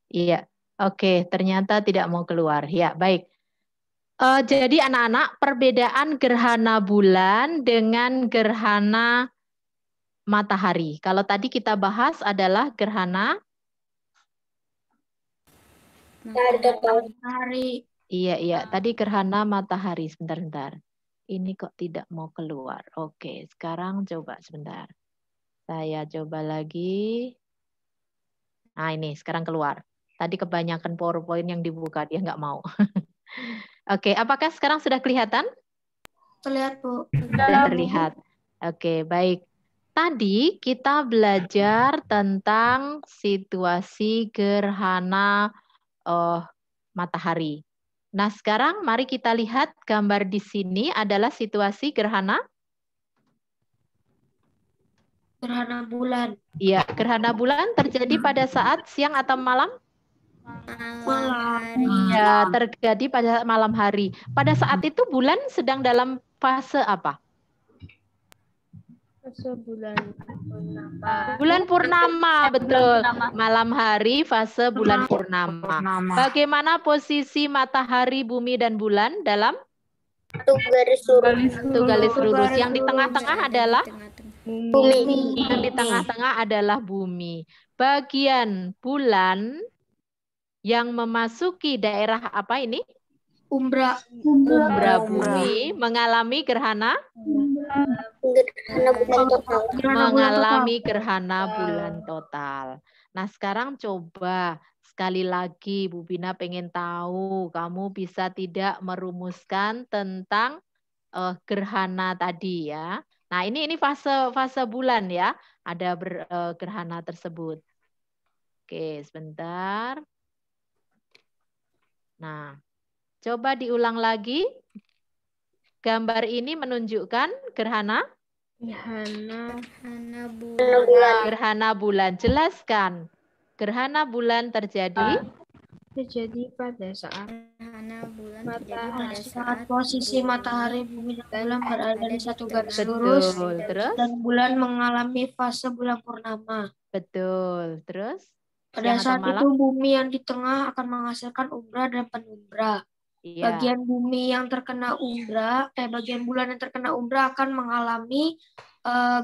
Iya, oke, ternyata tidak mau keluar. Ya, baik. Jadi anak-anak, perbedaan gerhana bulan dengan gerhana matahari. Kalau tadi kita bahas adalah gerhana matahari. Iya. Tadi gerhana matahari. Sebentar. Ini kok tidak mau keluar. Oke, sekarang coba sebentar. Saya coba lagi. Nah, ini sekarang keluar. Tadi kebanyakan PowerPoint yang dibuka, dia nggak mau. Oke, apakah sekarang sudah kelihatan? Terlihat, Bu. Sudah terlihat. Oke, baik. Tadi kita belajar tentang situasi gerhana matahari. Nah, sekarang mari kita lihat gambar di sini adalah situasi gerhana bulan. Iya, gerhana bulan terjadi pada saat siang atau malam? Malam. Ya, terjadi pada malam hari. Pada saat itu bulan sedang dalam fase apa? Fase bulan purnama. Bulan purnama, betul. Malam hari fase bulan purnama. Bagaimana posisi matahari, bumi, dan bulan dalam? Satu garis lurus. Satu garis lurus. Yang di tengah-tengah adalah? Bumi. Yang di tengah-tengah adalah bumi. Bagian bulan yang memasuki daerah apa ini? Umbra Bumi mengalami gerhana? bulan total. Mengalami gerhana bulan total. Nah, sekarang coba sekali lagi Bu Bina pengen tahu kamu bisa tidak merumuskan tentang gerhana tadi ya. Nah, ini fase bulan ya. Ada gerhana tersebut. Oke, sebentar. Nah, coba diulang lagi. Gambar ini menunjukkan gerhana bulan. Jelaskan. Gerhana bulan terjadi pada saat posisi matahari, bumi, dan bulan berada di satu garis betul. lurus. Terus? Dan bulan mengalami fase bulan purnama. Betul. Terus? Pada saat itu bumi yang di tengah akan menghasilkan umbra dan penumbra. Iya. Bagian bulan yang terkena umbra akan mengalami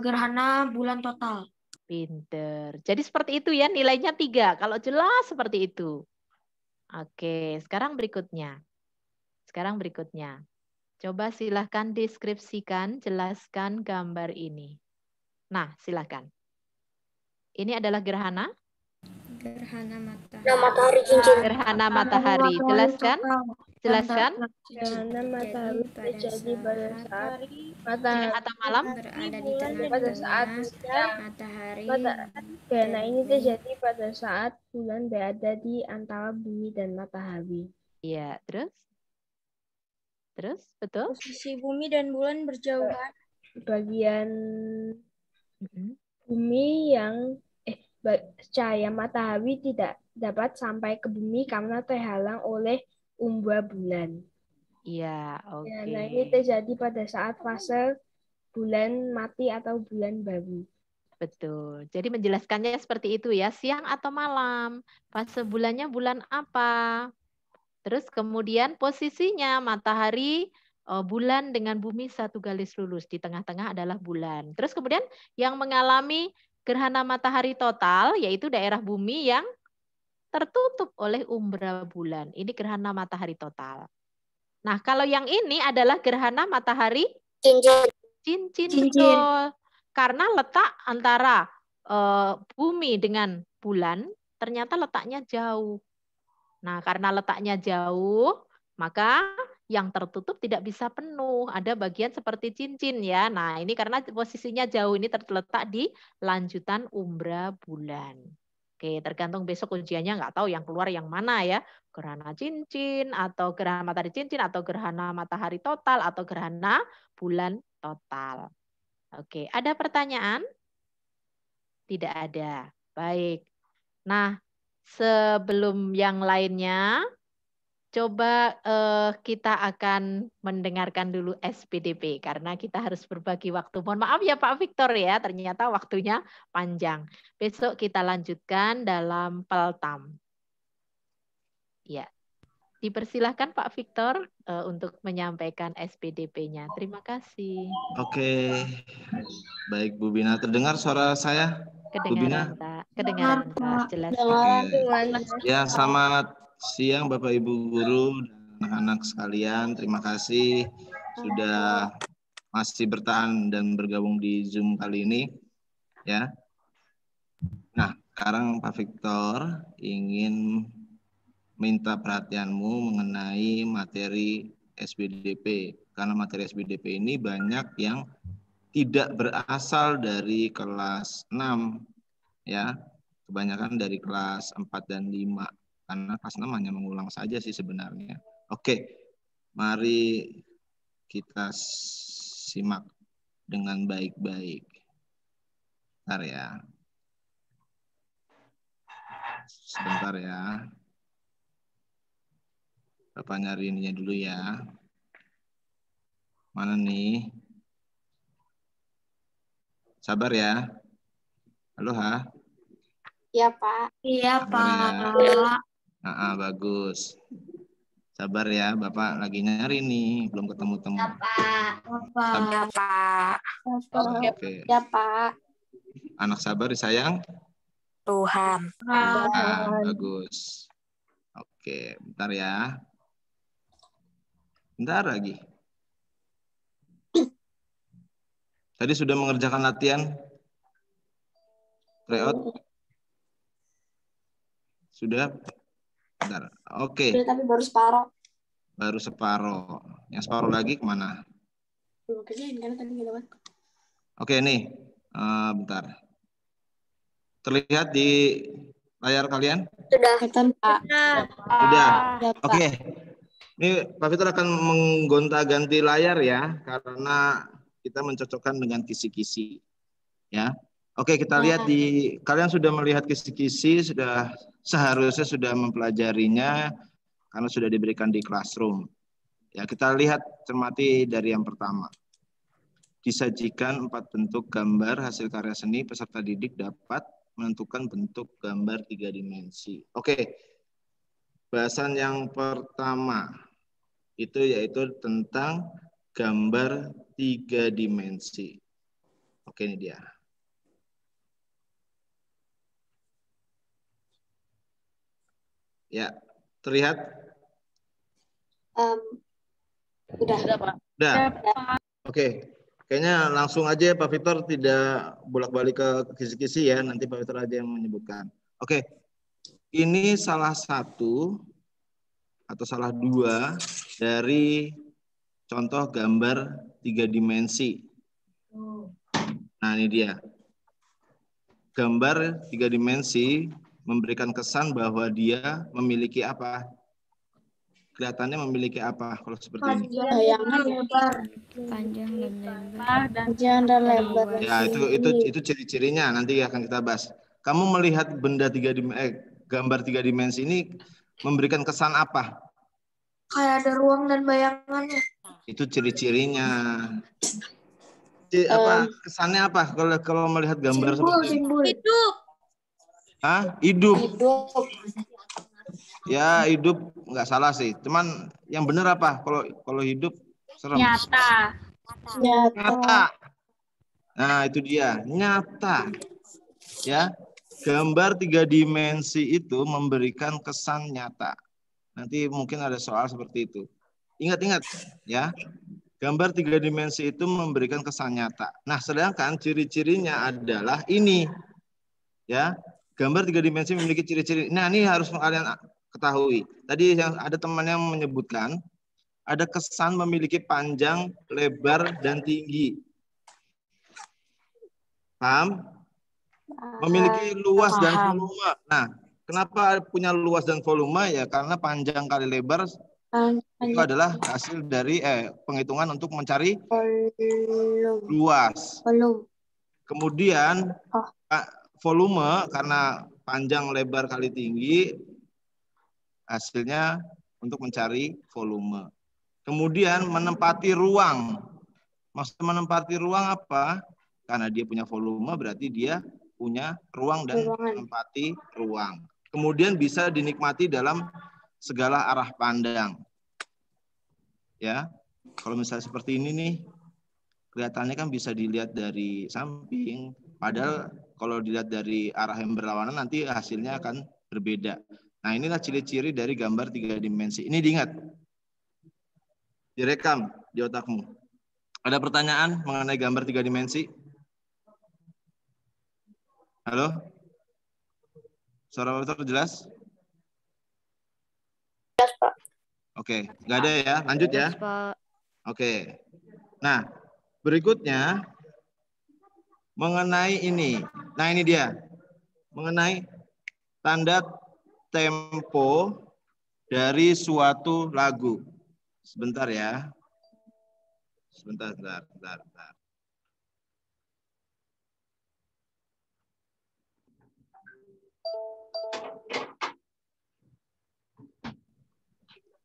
gerhana bulan total. Pinter. Jadi seperti itu ya, nilainya 3. Kalau jelas seperti itu. Oke, sekarang berikutnya. Coba silahkan deskripsikan, jelaskan gambar ini. Nah, silahkan. Ini adalah gerhana? Matahari cincin. Gerhana matahari. Jelaskan. gerhana matahari terjadi pada saat Siang atau malam? pada saat gerhana ini terjadi pada saat bulan berada di antara bumi dan matahari. Iya, terus? Betul? Posisi bumi dan bulan berjauhan. Bagian bumi yang cahaya matahari tidak dapat sampai ke bumi karena terhalang oleh umbra bulan. Iya, oke. Ya, nah ini terjadi pada saat fase bulan mati atau bulan baru. Betul. Jadi menjelaskannya seperti itu ya, siang atau malam. Fase bulannya bulan apa? Terus kemudian posisinya matahari, bulan dengan bumi satu garis lurus. Di tengah-tengah adalah bulan. Terus kemudian yang mengalami gerhana matahari total, yaitu daerah bumi yang tertutup oleh umbra bulan. Ini gerhana matahari total. Nah, kalau yang ini adalah gerhana matahari cincin. Betul. Karena letak antara bumi dengan bulan ternyata letaknya jauh. Nah, karena letaknya jauh, maka yang tertutup tidak bisa penuh. Ada bagian seperti cincin ya. Nah, ini karena posisinya jauh, ini terletak di lanjutan umbra bulan. Oke, tergantung besok ujiannya, nggak tahu yang keluar yang mana ya. Gerhana cincin, atau gerhana matahari cincin, atau gerhana matahari total, atau gerhana bulan total. Oke, ada pertanyaan? Tidak ada. Baik. Nah, sebelum yang lainnya, coba kita akan mendengarkan dulu SPDP karena kita harus berbagi waktu. Mohon maaf ya Pak Victor ya, ternyata waktunya panjang. Besok kita lanjutkan dalam Peltam. Ya. Dipersilahkan Pak Victor untuk menyampaikan SPDP-nya. Terima kasih. Oke. Baik Bu Bina, terdengar suara saya? Bu Bina? Kedengaran Pak, jelas. Oke. Ya, selamat siang Bapak Ibu guru dan anak-anak sekalian. Terima kasih sudah masih bertahan dan bergabung di Zoom kali ini. Ya. Nah, sekarang Pak Victor ingin minta perhatianmu mengenai materi SPDP. Karena materi SPDP ini banyak yang tidak berasal dari kelas 6. Ya, kebanyakan dari kelas 4 dan 5. Karena kelas 6 hanya mengulang saja sih sebenarnya. Oke, mari kita simak dengan baik-baik. Bentar ya. Sebentar ya. Bapak nyari ininya dulu ya. Mana nih? Sabar ya. Halo, ha? Iya, Pak. Iya, Pak. Ya. Bagus. Sabar ya, Bapak lagi nyari nih, belum ketemu-temu. Ya, Pak. Ya, Pak. Oke. Ya, Pak. Anak sabar disayang Tuhan. Bagus. Oke, bentar ya. Bentar lagi. Tadi sudah mengerjakan latihan tryout? Sudah? Bentar. Oke. Sudah, tapi baru separuh. Baru separuh. Yang separuh lagi kemana? Oke, nih. Bentar. Terlihat di layar kalian? Sudah. Sudah. Oke. Ini Pak Victor akan menggonta-ganti layar ya, karena kita mencocokkan dengan kisi-kisi. Ya. Oke, kita lihat kalian sudah melihat kisi-kisi, seharusnya sudah mempelajarinya karena sudah diberikan di classroom. Ya, kita lihat, cermati dari yang pertama. Disajikan 4 bentuk gambar hasil karya seni, peserta didik dapat menentukan bentuk gambar 3 dimensi. Oke. Bahasan yang pertama itu yaitu tentang gambar 3 dimensi. Oke, ini dia. Ya, terlihat? Udah, Pak. Udah. Oke. Kayaknya langsung aja Pak Victor, tidak bolak-balik ke kisi-kisi ya, nanti Pak Victor aja yang menyebutkan. Oke. Ini salah satu atau salah 2 dari contoh gambar 3 dimensi. Nah, ini dia. Gambar 3 dimensi memberikan kesan bahwa dia memiliki apa? Kelihatannya memiliki apa kalau seperti ini? Panjang dan lebar. Ya, itu ciri-cirinya nanti akan kita bahas. Kamu melihat benda gambar 3 dimensi ini memberikan kesan apa? Kayak ada ruang dan bayangannya. Itu ciri-cirinya. Kesannya apa kalau melihat gambar seperti ini? Hidup. Hah? Hidup. Ya, hidup nggak salah sih. Cuman yang benar apa? Kalau hidup serem. Nyata. Nyata. Nah, itu dia, nyata. Ya. Gambar 3 dimensi itu memberikan kesan nyata. Nanti mungkin ada soal seperti itu. Ingat-ingat ya. Gambar 3 dimensi itu memberikan kesan nyata. Nah, sedangkan ciri-cirinya adalah ini. Ya. Gambar 3 dimensi memiliki ciri-ciri. Nah, ini harus kalian ketahui. Tadi yang ada teman yang menyebutkan ada kesan memiliki panjang, lebar, dan tinggi. Paham? Memiliki luas dan volume. Nah, kenapa punya luas dan volume? Ya karena panjang kali lebar itu adalah hasil dari penghitungan untuk mencari luas. Kemudian volume karena panjang lebar kali tinggi hasilnya untuk mencari volume. Kemudian menempati ruang. Maksud menempati ruang apa? Karena dia punya volume berarti dia punya ruang dan menempati ruang. Kemudian bisa dinikmati dalam segala arah pandang. Ya, kalau misalnya seperti ini nih, kelihatannya kan bisa dilihat dari samping. Padahal kalau dilihat dari arah yang berlawanan nanti hasilnya akan berbeda. Nah, inilah ciri-ciri dari gambar 3 dimensi. Ini diingat, direkam di otakmu. Ada pertanyaan mengenai gambar 3 dimensi? Halo? Suara Profesor jelas? Jelas, Pak. Oke, nggak ada ya? Lanjut ya? Oke. Nah, berikutnya mengenai ini. Nah, ini dia. Mengenai tanda tempo dari suatu lagu. Sebentar ya. Sebentar.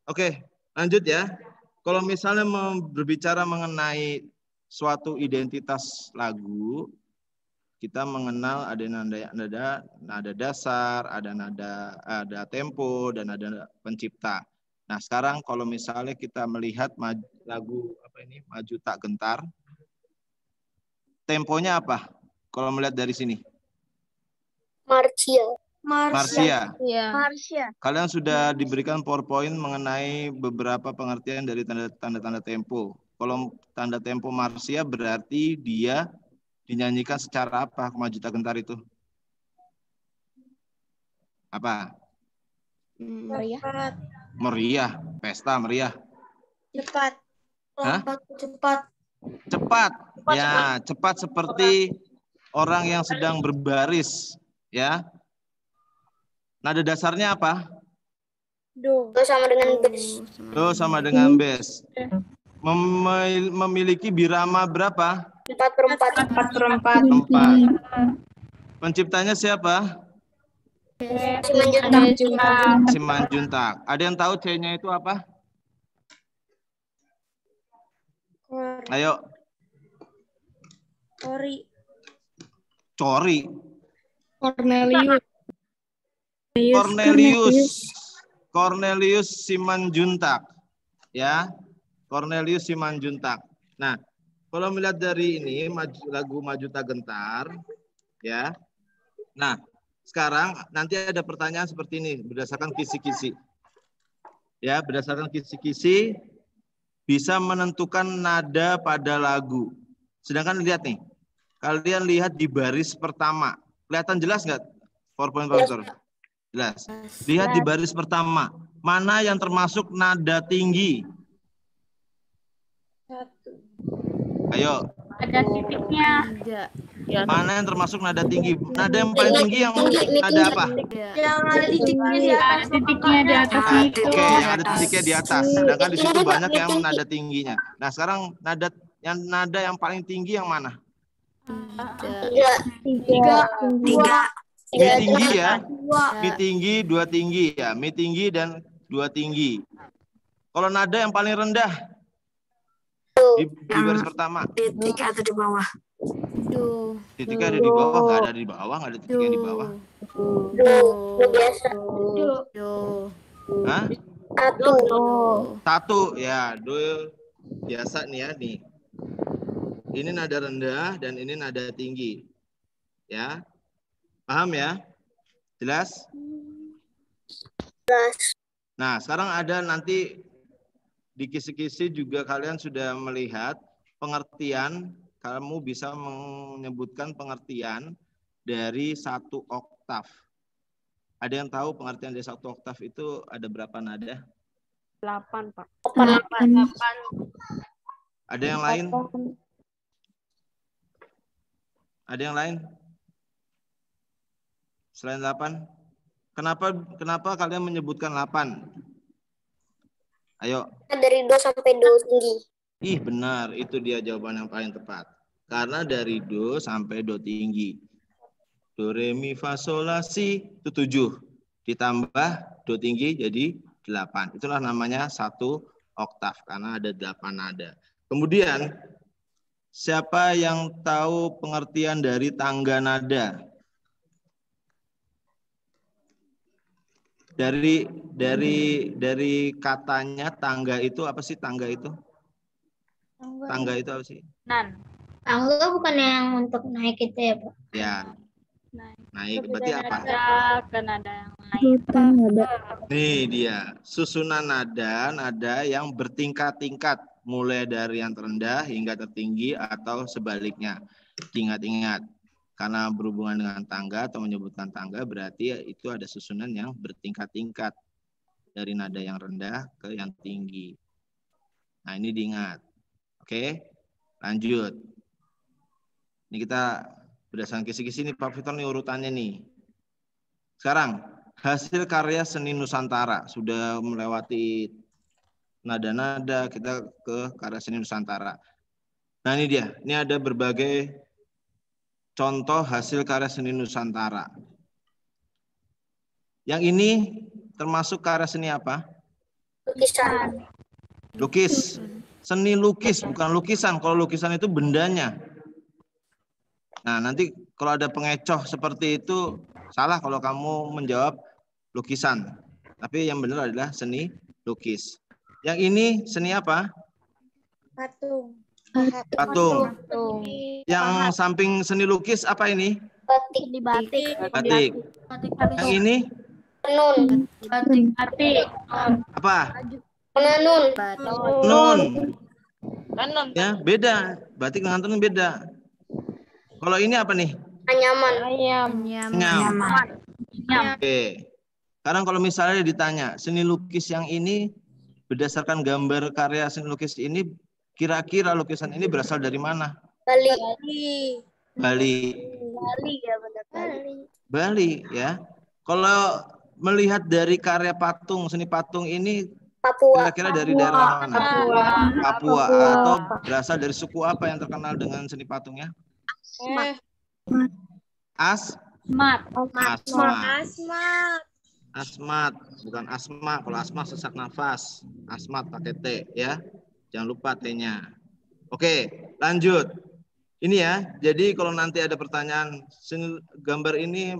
Oke, lanjut ya. Kalau misalnya berbicara mengenai suatu identitas lagu, kita mengenal ada nada dasar, ada tempo, dan ada pencipta. Nah, sekarang kalau misalnya kita melihat lagu Maju Tak Gentar, temponya apa? Kalau melihat dari sini? Marsia. Kalian sudah diberikan PowerPoint mengenai beberapa pengertian dari tanda-tanda tempo. Kalau tanda tempo Marsia berarti dia dinyanyikan secara apa? Maju Tak Gentar itu? Apa? Meriah. Pesta meriah. Cepat. Hah? Cepat. Cepat. Ya, cepat seperti orang yang sedang berbaris. Ya. Nada dasarnya apa? Do sama dengan bes. Do sama dengan bes. Memiliki birama berapa? 4/4. Penciptanya siapa? Simanjuntak. Ada yang tahu C-nya itu apa? Ayo. Cori. Cornelius Simanjuntak, ya, Cornelius Simanjuntak. Nah, kalau melihat dari ini lagu Maju Tak Gentar, ya. Nah, sekarang nanti ada pertanyaan seperti ini berdasarkan kisi-kisi, ya, berdasarkan kisi-kisi bisa menentukan nada pada lagu. Sedangkan lihat nih, kalian lihat di baris pertama, kelihatan jelas nggak PowerPoint Profesor? Jelas. Lihat di baris pertama, mana yang termasuk nada tinggi? Ayo. Ada titiknya. Mana yang termasuk nada tinggi? Nada yang paling tinggi yang nada apa? Yang ada titiknya di atas. Ada titiknya di atas itu. Oke, yang ada titiknya di atas. Sedangkan di situ banyak yang nada tingginya. Nah, sekarang nada yang paling tinggi yang mana? Tiga. Mi tinggi ya, mi tinggi, 2 tinggi ya, mi tinggi dan 2 tinggi. Kalau nada yang paling rendah? Di baris pertama. Titik atau di bawah? Titiknya ada di bawah, nggak ada di bawah, nggak ada titiknya di bawah. Do biasa. Hah? Satu ya, do biasa nih ya nih. Ini nada rendah dan ini nada tinggi. Ya. Paham ya? Jelas? Jelas. Nah, sekarang ada nanti di kisi-kisi juga kalian sudah melihat pengertian, kamu bisa menyebutkan pengertian dari 1 oktav. Ada yang tahu pengertian dari 1 oktav itu ada berapa nada? 8, Pak. 8. Ada yang lain? Ada yang lain? Selain 8? Kenapa kalian menyebutkan 8? Ayo. Dari do sampai do tinggi. Ih, benar. Itu dia jawaban yang paling tepat. Karena dari do sampai do tinggi. Do, re, mi, fa, sol, la, si itu 7. Ditambah do tinggi jadi 8. Itulah namanya 1 oktav karena ada 8 nada. Kemudian siapa yang tahu pengertian dari tangga nada? Dari katanya tangga itu apa sih tangga itu? Tangga itu apa sih? Tangga bukan yang untuk naik itu ya, Pak? Ya. Naik berarti apa? Ke nada yang lain. Nih dia, susunan nada yang bertingkat-tingkat, mulai dari yang terendah hingga tertinggi atau sebaliknya. Ingat-ingat, karena berhubungan dengan tangga atau menyebutkan tangga berarti itu ada susunan yang bertingkat-tingkat dari nada yang rendah ke yang tinggi. Nah, ini diingat. Oke, lanjut. Ini kita berdasarkan kisi-kisi nih Pak Victor nih urutannya nih. Sekarang hasil karya seni Nusantara sudah melewati nada-nada kita ke karya seni Nusantara. Nah ini dia, ini ada berbagai contoh hasil karya seni Nusantara. Yang ini termasuk karya seni apa? Lukisan. Lukis. Seni lukis, bukan lukisan. Kalau lukisan itu bendanya. Nah, nanti kalau ada pengecoh seperti itu, salah kalau kamu menjawab lukisan. Tapi yang benar adalah seni lukis. Yang ini seni apa? Patung. Patung. Yang samping seni lukis apa ini? Batik. Batik. Yang ini? Tenun. Batik. Apa? Menenun. Tenun. Ya, beda. Batik dengan tenun beda. Kalau ini apa nih? Anyaman. Senyam. Oke. Sekarang kalau misalnya ditanya, seni lukis yang ini berdasarkan gambar karya seni lukis ini, kira-kira lukisan ini berasal dari mana? Bali. Ya benar Bali ya. Kalau melihat dari karya patung, seni patung ini Papua. kira-kira dari daerah mana? Papua. Atau berasal dari suku apa yang terkenal dengan seni patungnya? Asmat, bukan asma. Kalau asma sesak nafas. Asmat pakai T ya. Jangan lupa T-nya. Oke, lanjut. Ini ya. Jadi kalau nanti ada pertanyaan, gambar ini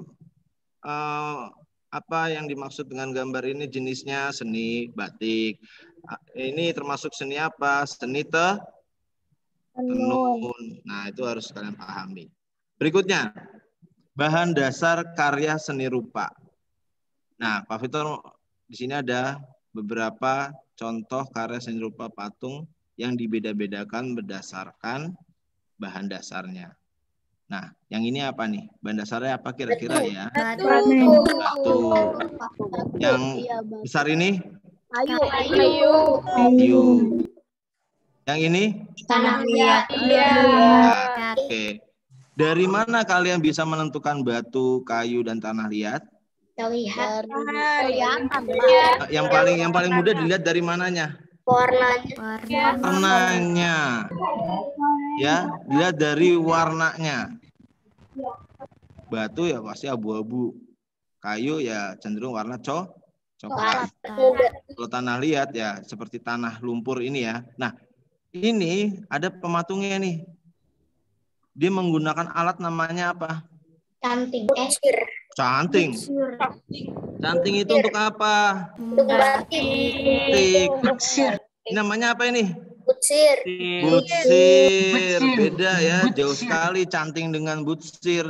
apa yang dimaksud dengan gambar ini? Jenisnya seni batik. Ini termasuk seni apa? Seni tenun. Nah, itu harus kalian pahami. Berikutnya, bahan dasar karya seni rupa. Nah, Pak Victor, di sini ada beberapa contoh karya seni rupa patung yang dibeda-bedakan berdasarkan bahan dasarnya. Nah, yang ini apa nih? Bahan dasarnya apa kira-kira ya? Batu. Yang besar ini? Kayu. Yang ini? Tanah liat. Oke. Dari mana kalian bisa menentukan batu, kayu, dan tanah liat? Terlihat. Yang paling mudah dilihat dari mananya? Warnanya. Ya, dilihat dari warnanya. Batu ya pasti abu-abu. Kayu ya cenderung warna coklat. Kalau tanah liat ya seperti tanah lumpur ini ya. Nah, ini ada pematungnya nih. Dia menggunakan alat namanya apa? Canting. Canting. Canting itu untuk apa? Untuk batik. Batik. Ini namanya apa ini? Butsir. Butsir. Beda ya, jauh sekali canting dengan butsir.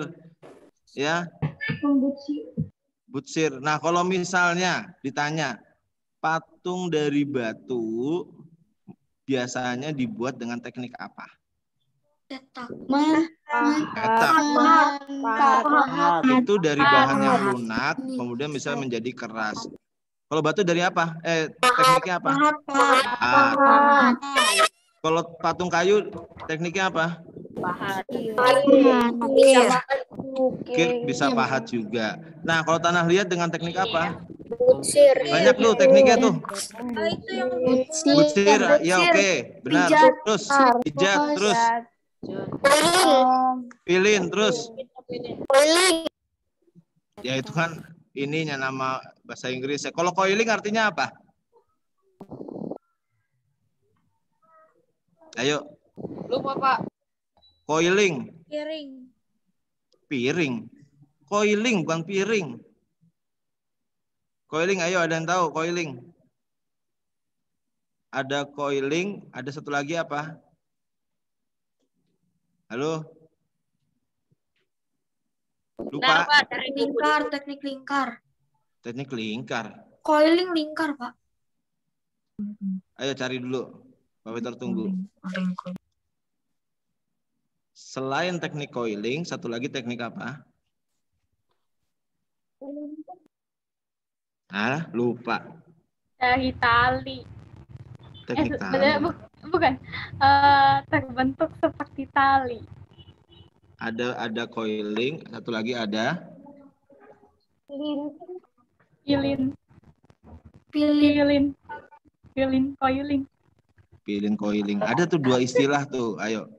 Ya. Butsir. Nah, kalau misalnya ditanya patung dari batu biasanya dibuat dengan teknik apa? Cetak. Cetak. Itu dari bahan yang lunak, kemudian bisa menjadi keras. Kalau batu dari apa? Tekniknya apa? Pahat. Kalau patung kayu, tekniknya apa? Ukir, bisa pahat juga. Nah, kalau tanah liat dengan teknik apa? Butsir. Banyak tuh tekniknya tuh. Itu yang Butsir, ya oke, benar. Terus pijat, terus pilin, terus. Ya itu kan ininya nama bahasa Inggris. Kalau coiling artinya apa? Ayo. Lupa, Pak. Coiling. piring. Coiling bukan piring. Coiling, ayo ada yang tahu coiling? Ada coiling, ada satu lagi apa? Halo? Lupa. Teknik lingkar. Teknik lingkar. Coiling lingkar, Pak. Ayo cari dulu. Pak Peter tunggu. Selain teknik coiling, satu lagi teknik apa? Lupa. Dari tali. Teknik tali. Bukan. Terbentuk seperti tali. Ada coiling, satu lagi ada Pilin coiling. pilin coiling. Ada tuh dua istilah tuh. Ayo.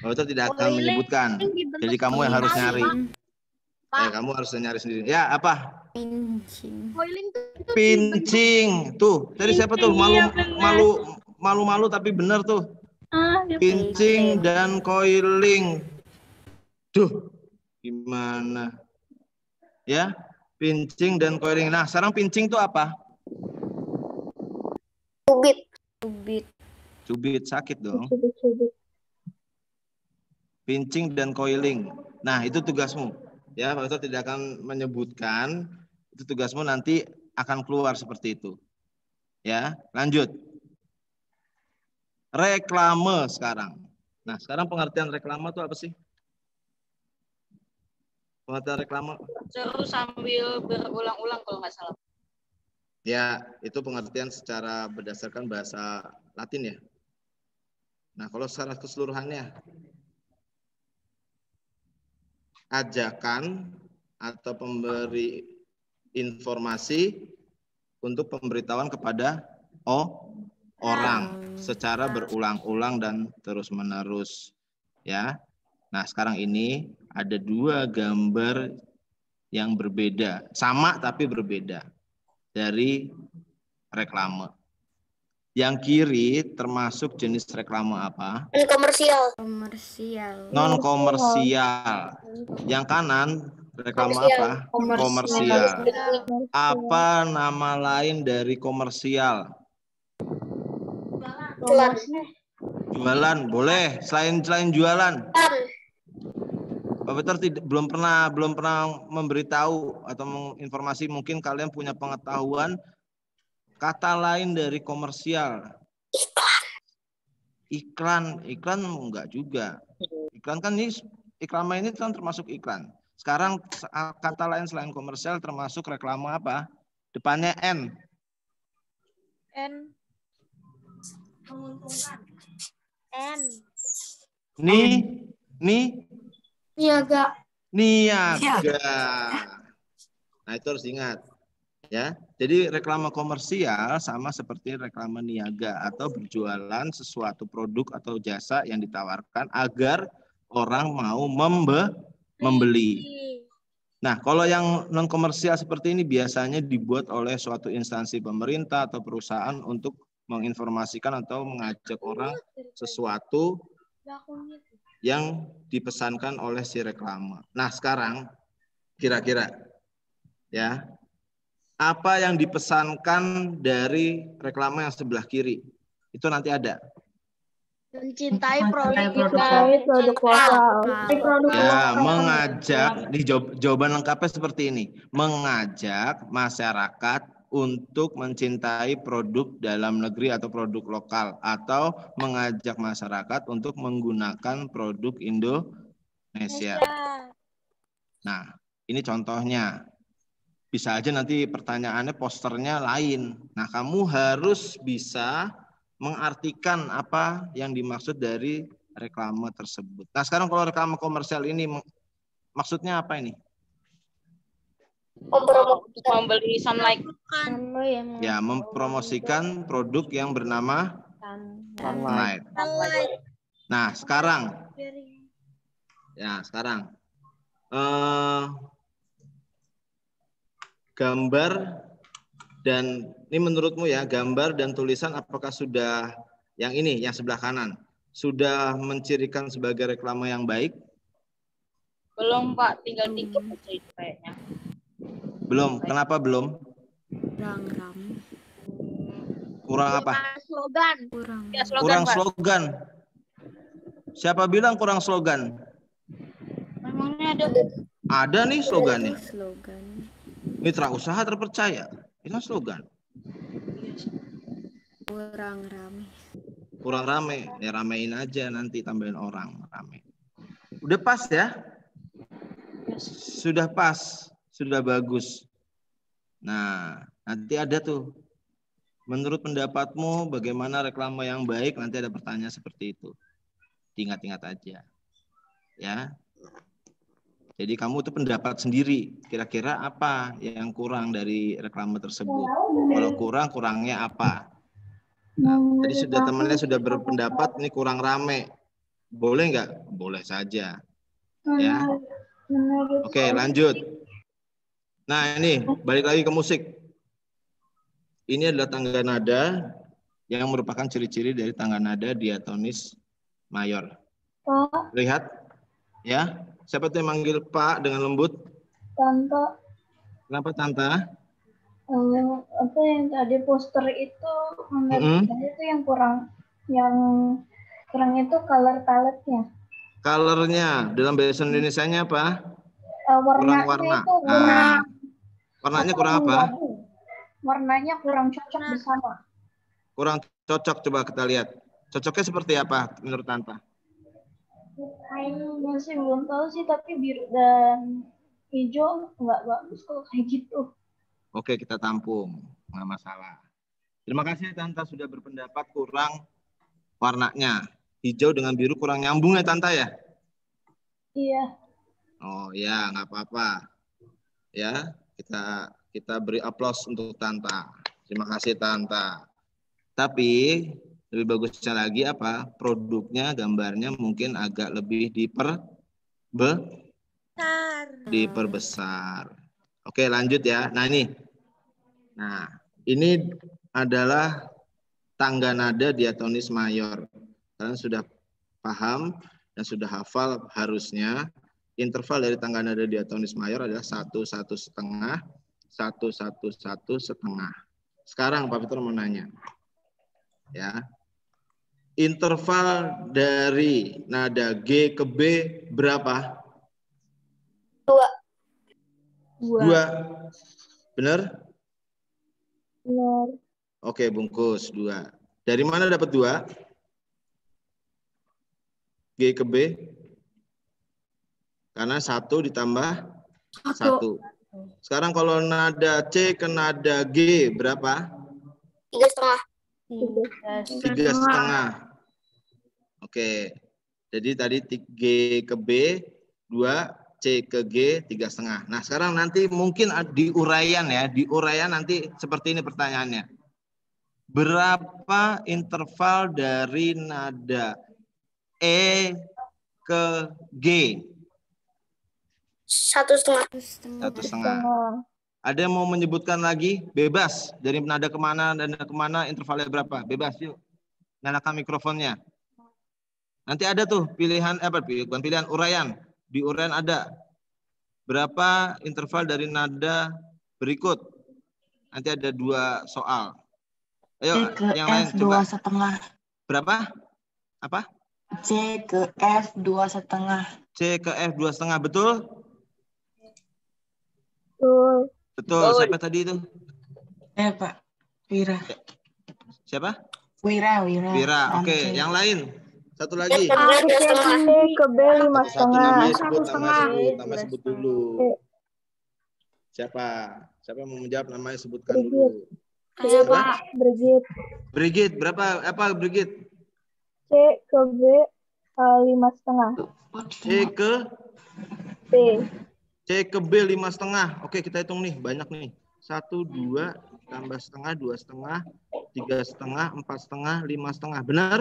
Kalau itu tidak akan menyebutkan. Jadi kamu yang harus nyari. Kamu harus nyari sendiri. Ya, apa? Pincing. Tuh, tadi siapa tuh? Malu-malu tapi benar tuh. Pincing dan coiling. Duh, gimana? Ya, pincing dan coiling. Nah, sekarang pincing tuh apa? Cubit sakit dong. Pincing dan coiling. Nah, itu tugasmu. Ya, Pak Ustadz tidak akan menyebutkan. Itu tugasmu nanti akan keluar seperti itu. Ya, lanjut. Reklame sekarang. Nah, sekarang pengertian reklame itu apa sih? Pengertian reklame? Seru sambil berulang-ulang kalau nggak salah. Ya, itu pengertian secara berdasarkan bahasa Latin ya. Nah, kalau secara keseluruhannya, ajakan atau pemberi informasi untuk pemberitahuan kepada orang secara berulang-ulang dan terus-menerus. Ya. Nah, sekarang ini ada dua gambar yang berbeda, sama tapi berbeda dari reklame. Yang kiri termasuk jenis reklame apa? Non komersial. Yang kanan reklame apa? Komersial. Apa nama lain dari komersial? Jualan, boleh. Selain jualan. Pak Peter belum pernah memberitahu atau menginformasi, mungkin kalian punya pengetahuan kata lain dari komersial. Iklan enggak juga. Iklan kan reklame ini kan termasuk iklan. Sekarang kata lain selain komersial termasuk reklame apa? Depannya N. Niaga. Nah, itu harus ingat. Ya, jadi reklame komersial sama seperti reklame niaga atau berjualan sesuatu produk atau jasa yang ditawarkan agar orang mau membeli. Nah, kalau yang non komersial seperti ini biasanya dibuat oleh suatu instansi pemerintah atau perusahaan untuk menginformasikan atau mengajak orang sesuatu yang dipesankan oleh si reklame. Nah, sekarang kira-kira ya, apa yang dipesankan dari reklame yang sebelah kiri? Itu nanti ada. Mencintai produk lokal. Ya, mengajak, di jawaban lengkapnya seperti ini. Mengajak masyarakat untuk mencintai produk dalam negeri atau produk lokal, atau mengajak masyarakat untuk menggunakan produk Indonesia. Nah, ini contohnya. Bisa aja nanti pertanyaannya posternya lain. Nah, kamu harus bisa mengartikan apa yang dimaksud dari reklame tersebut. Nah, sekarang kalau reklame komersial ini maksudnya apa ini? Membeli sunlight. Ya, mempromosikan produk yang bernama sunlight. Nah, sekarang gambar dan ini menurutmu ya, gambar dan tulisan apakah sudah yang ini, yang sebelah kanan, sudah mencirikan sebagai reklame yang baik? Belum, Pak. Tinggal dikit aja itu kayaknya. Belum. Kenapa belum? Kurang apa? Slogan. Ya, slogan, Kurang Pak. slogan. Siapa bilang kurang slogan? Memangnya ada? Ada nih slogannya. Mitra usaha terpercaya. Itu slogan. Kurang rame. Ya ramein aja, nanti tambahin orang rame. Udah pas ya? Sudah pas. Sudah bagus. Nah, nanti ada tuh. Menurut pendapatmu bagaimana reklame yang baik? Nanti ada pertanyaan seperti itu. Ingat-ingat aja. Ya. Jadi kamu tuh pendapat sendiri, kira-kira apa yang kurang dari reklame tersebut? Kalau kurangnya apa? Nah, tadi sudah temannya sudah berpendapat ini kurang rame. Boleh nggak? Boleh saja. Ya. Oke, lanjut. Nah, ini balik lagi ke musik. Ini adalah tangga nada yang merupakan ciri-ciri dari tangga nada diatonis mayor. Lihat, ya. Siapa tuh yang manggil Pak dengan lembut? Tante. Kenapa Tante? Apa yang tadi poster itu itu yang kurang itu color-nya. Colornya dalam bahasa Indonesianya apa? Warnanya warna. itu kurang. Warnanya kurang apa? Warnanya kurang cocok bersama. Kurang cocok, coba kita lihat. Cocoknya seperti apa menurut Tante? Masih belum tahu sih, tapi biru dan hijau nggak bagus kalau kayak gitu. Oke, kita tampung, nggak masalah. Terima kasih Tante sudah berpendapat kurang warnanya. Hijau dengan biru kurang nyambung ya Tante ya? Iya. Oh ya, nggak apa-apa. Ya, kita beri aplaus untuk Tante. Terima kasih Tante. Tapi lebih bagusnya lagi apa? Produknya, gambarnya mungkin agak lebih diperbesar. Oke, lanjut ya. Nah, ini adalah tangga nada diatonis mayor. Kalian sudah paham dan sudah hafal harusnya interval dari tangga nada diatonis mayor adalah 1, 1,5, 1, 1, 1,5. Sekarang Pak Peter mau nanya. Ya. Interval dari nada G ke B berapa? 2. Benar? Benar. Oke, bungkus 2. Dari mana dapat 2? G ke B? Karena 1 ditambah 1. Sekarang kalau nada C ke nada G berapa? 3,5. 3,5. Oke. Jadi tadi G ke B 2, C ke G 3,5. Nah, sekarang nanti mungkin di uraian ya, di uraian nanti seperti ini pertanyaannya. Berapa interval dari nada E ke G? 1,5. 1,5. Ada yang mau menyebutkan lagi? Bebas. Dari nada kemana, intervalnya berapa? Bebas, yuk. Nyalakan mikrofonnya. Nanti ada tuh pilihan, bukan pilihan, uraian. Di uraian ada. Berapa interval dari nada berikut? Nanti ada 2 soal. Ayo, yang lain coba. 2,5. Berapa? Apa? C ke F 2,5. C ke F 2,5, betul? Betul. Betul. Siapa tadi itu? Pak. Wira. Siapa? Wira. Oke. Yang lain. Satu lagi. C ke B 5,5. Nama sebut dulu. Siapa yang mau menjawab, namanya sebutkan dulu. Saya Pak. Brigit. Berapa? Apa Brigit? C ke B 5,5. C ke B. C ke B 5,5. Oke, kita hitung nih, banyak nih. 1, 2, tambah setengah, 2,5, 3,5, 4,5, 5,5. Benar?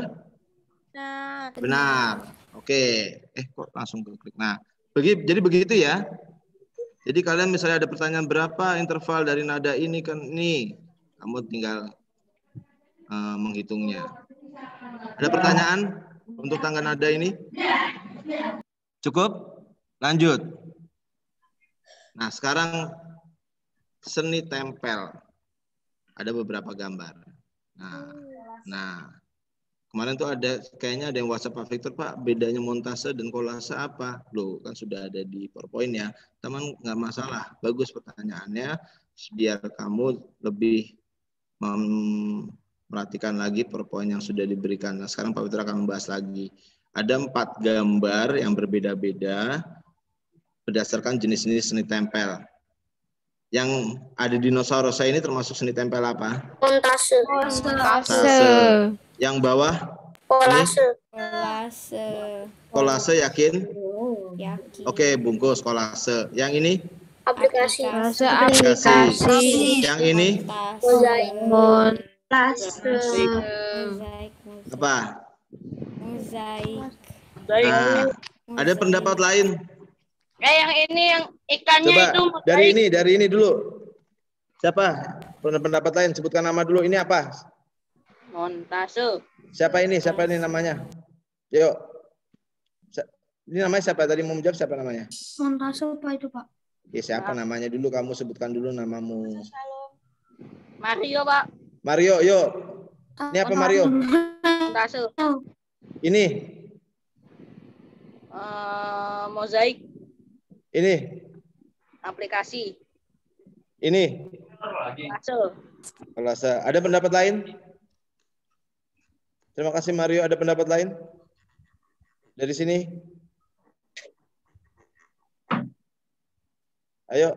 Benar. Oke. Kok langsung klik. Nah, jadi begitu ya. Jadi kalian misalnya ada pertanyaan berapa interval dari nada ini kan nih, kamu tinggal menghitungnya. Ada pertanyaan untuk tangga nada ini? Cukup? Lanjut. Nah, sekarang seni tempel. Ada beberapa gambar. Nah, kemarin tuh kayaknya ada yang WhatsApp Pak Victor, Pak, bedanya montase dan kolase apa? Loh, kan sudah ada di PowerPoint ya. Teman, nggak masalah. Bagus pertanyaannya, biar kamu lebih memperhatikan lagi PowerPoint yang sudah diberikan. Nah, sekarang Pak Victor akan membahas lagi. Ada 4 gambar yang berbeda-beda berdasarkan jenis-jenis seni tempel. Yang ada di dinosaurus ini termasuk seni tempel apa? Montase. Yang bawah? Kolase yakin? Oke, bungkus kolase. Yang ini? Aplikasi. Yang ini? Apa? Nah, ada pendapat lain? Yang ini yang ikannya Coba, itu. dari ini dulu. Siapa? Pendapat lain, sebutkan nama dulu. Ini apa? Montase. Siapa ini namanya? Yuk. Ini namanya siapa? Tadi mau menjawab siapa namanya? Montase Pak itu, Pak. Ya, siapa namanya dulu? Kamu sebutkan dulu namamu. Mario, Pak. Mario, yuk. Ini apa Mario? Montase. Ini. Mozaik. Ini. Aplikasi. Ini. Kolase. Ada pendapat lain? Terima kasih Mario. Ada pendapat lain? Dari sini. Ayo.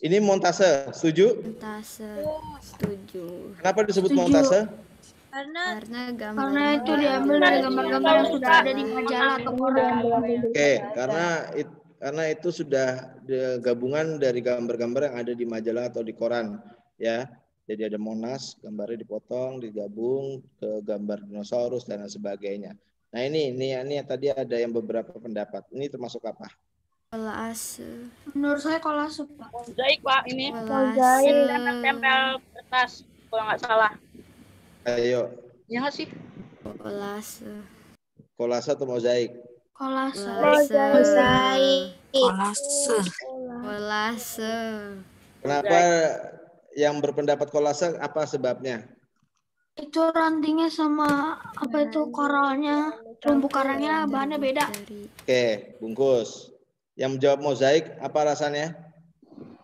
Ini montase. Setuju? Montase. Setuju. Kenapa disebut montase? Karena itu diambil dari gambar-gambar yang sudah ada di majalah atau koran. Oke, karena itu sudah gabungan dari gambar-gambar yang ada di majalah atau di koran, ya. Jadi ada Monas, gambarnya dipotong, digabung ke gambar dinosaurus dan lain sebagainya. Nah ini tadi ada yang beberapa pendapat. Ini termasuk apa? Kolase. Menurut saya kolase, Pak. Mozaik, Pak, ini. Kolase. Tempel kertas, kalau nggak salah. Ayo. Ya nggak sih? Kolase. Kolase atau mozaik? Kolase. Kenapa yang berpendapat kolase? Apa sebabnya? Itu rantingnya sama apa itu koralnya, terumbu karangnya bahannya beda. Oke, bungkus. Yang menjawab mozaik apa alasannya?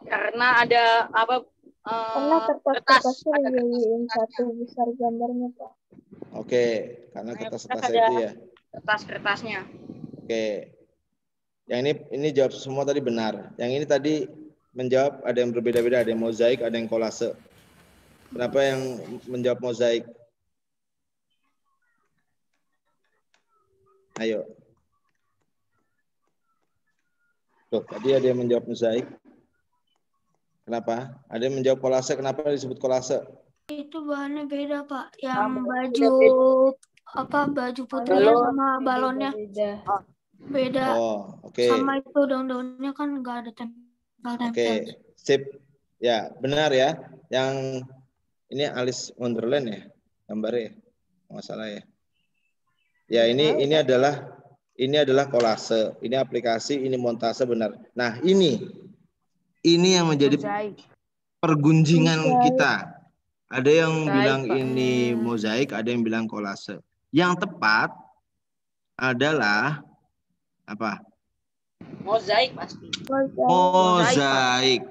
Karena ada apa? Karena kertas-kertasnya dijadiin satu besar gambarnya, Pak. Oke, karena kertas-kertasnya itu ya. Kertas-kertasnya. Oke. Yang ini jawab semua tadi benar. Yang ini tadi menjawab ada yang berbeda-beda, ada yang mozaik, ada yang kolase. Kenapa yang menjawab mozaik? Ayo. Tuh, tadi ada yang menjawab mozaik. Kenapa? Ada yang menjawab kolase. Kenapa disebut kolase? Itu bahannya beda, Pak. Yang baju putrinya sama balonnya beda. Oh, oke. Sama itu daun-daunnya kan nggak ada tempel Oke, sip. Ya, benar ya. Yang ini Alice Wonderland ya, gambarnya ya. Nggak salah ya. Ya, ini adalah kolase, ini aplikasi, ini montase benar. Nah, ini yang menjadi pergunjingan kita. Ada yang bilang ini mozaik, ada yang bilang kolase. Yang tepat adalah apa? Mozaik pasti. Mozaik.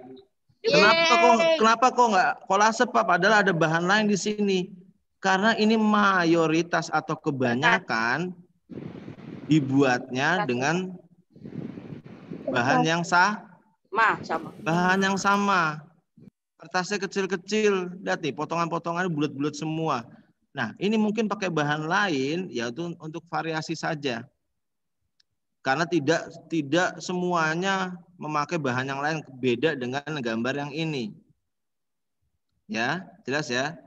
Kenapa kok nggak kolase, Pak? Padahal ada bahan lain di sini. Karena ini mayoritas atau kebanyakan dibuatnya dengan bahan yang sama. Bahan yang sama. Kertasnya kecil-kecil, lihat nih potongan-potongannya bulat-bulat semua. Nah, ini mungkin pakai bahan lain yaitu untuk variasi saja. Karena tidak semuanya memakai bahan yang lain, beda dengan gambar yang ini. Ya, jelas ya.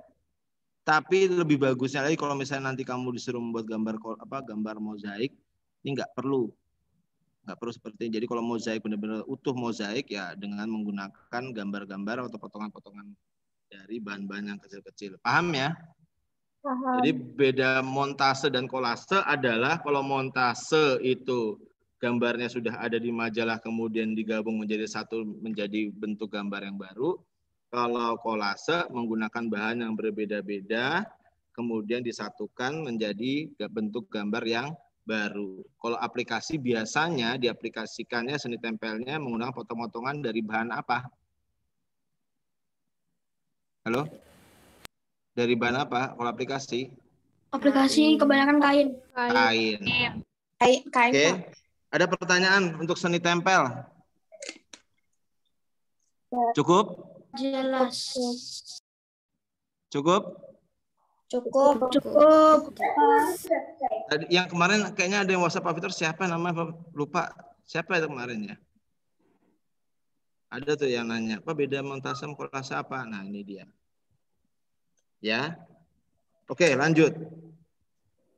Tapi lebih bagusnya lagi kalau misalnya nanti kamu disuruh membuat gambar mozaik, ini nggak perlu seperti ini. Jadi kalau mozaik benar-benar utuh mozaik ya dengan menggunakan gambar-gambar atau potongan-potongan dari bahan-bahan yang kecil-kecil. Paham ya? Paham. Jadi beda montase dan kolase adalah kalau montase itu gambarnya sudah ada di majalah kemudian digabung menjadi bentuk gambar yang baru. Kalau kolase menggunakan bahan yang berbeda-beda kemudian disatukan menjadi bentuk gambar yang baru. Kalau aplikasi biasanya diaplikasikannya seni tempelnya menggunakan potong-potongan dari bahan apa? Halo? Dari bahan apa? Kalau aplikasi? Aplikasi kebanyakan kain. Kain. Oke. Ada pertanyaan untuk seni tempel? Cukup? Jelas. Cukup? Cukup. Tadi yang kemarin kayaknya ada yang WhatsApp Pak Fitur, siapa namanya? Lupa. Siapa itu kemarin ya? Ada tuh yang nanya, Pak beda montase sama kolase apa? Nah, ini dia. Ya. Oke, lanjut.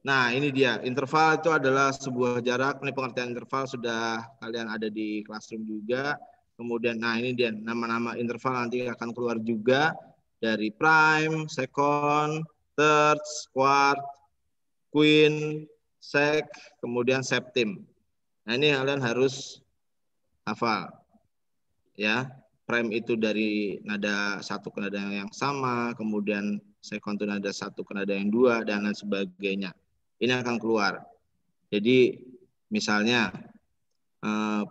Nah, ini dia. Interval itu adalah sebuah jarak. Ini pengertian interval sudah kalian ada di classroom juga. Kemudian, nah ini dia. Nama-nama interval nanti akan keluar juga dari prime, second, third, quart, queen, sec, kemudian septim. Nah, ini kalian harus hafal. Ya, prime itu dari nada satu ke nada yang sama, kemudian second itu nada satu ke nada yang dua, dan lain sebagainya. Ini akan keluar. Jadi, misalnya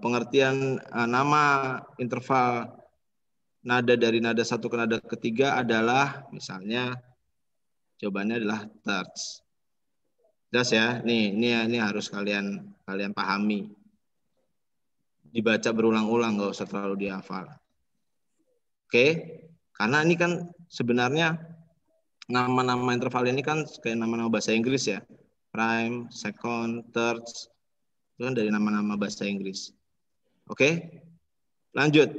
pengertian nama interval nada dari nada satu ke nada ketiga adalah, misalnya jawabannya adalah thirds. Jelas ya? Ini harus kalian pahami. Dibaca berulang-ulang, nggak usah terlalu dihafal. Oke? Karena ini kan sebenarnya nama-nama interval ini kan kayak nama-nama bahasa Inggris ya. Prime, second, thirds. Itu kan dari nama-nama bahasa Inggris. Oke? Lanjut.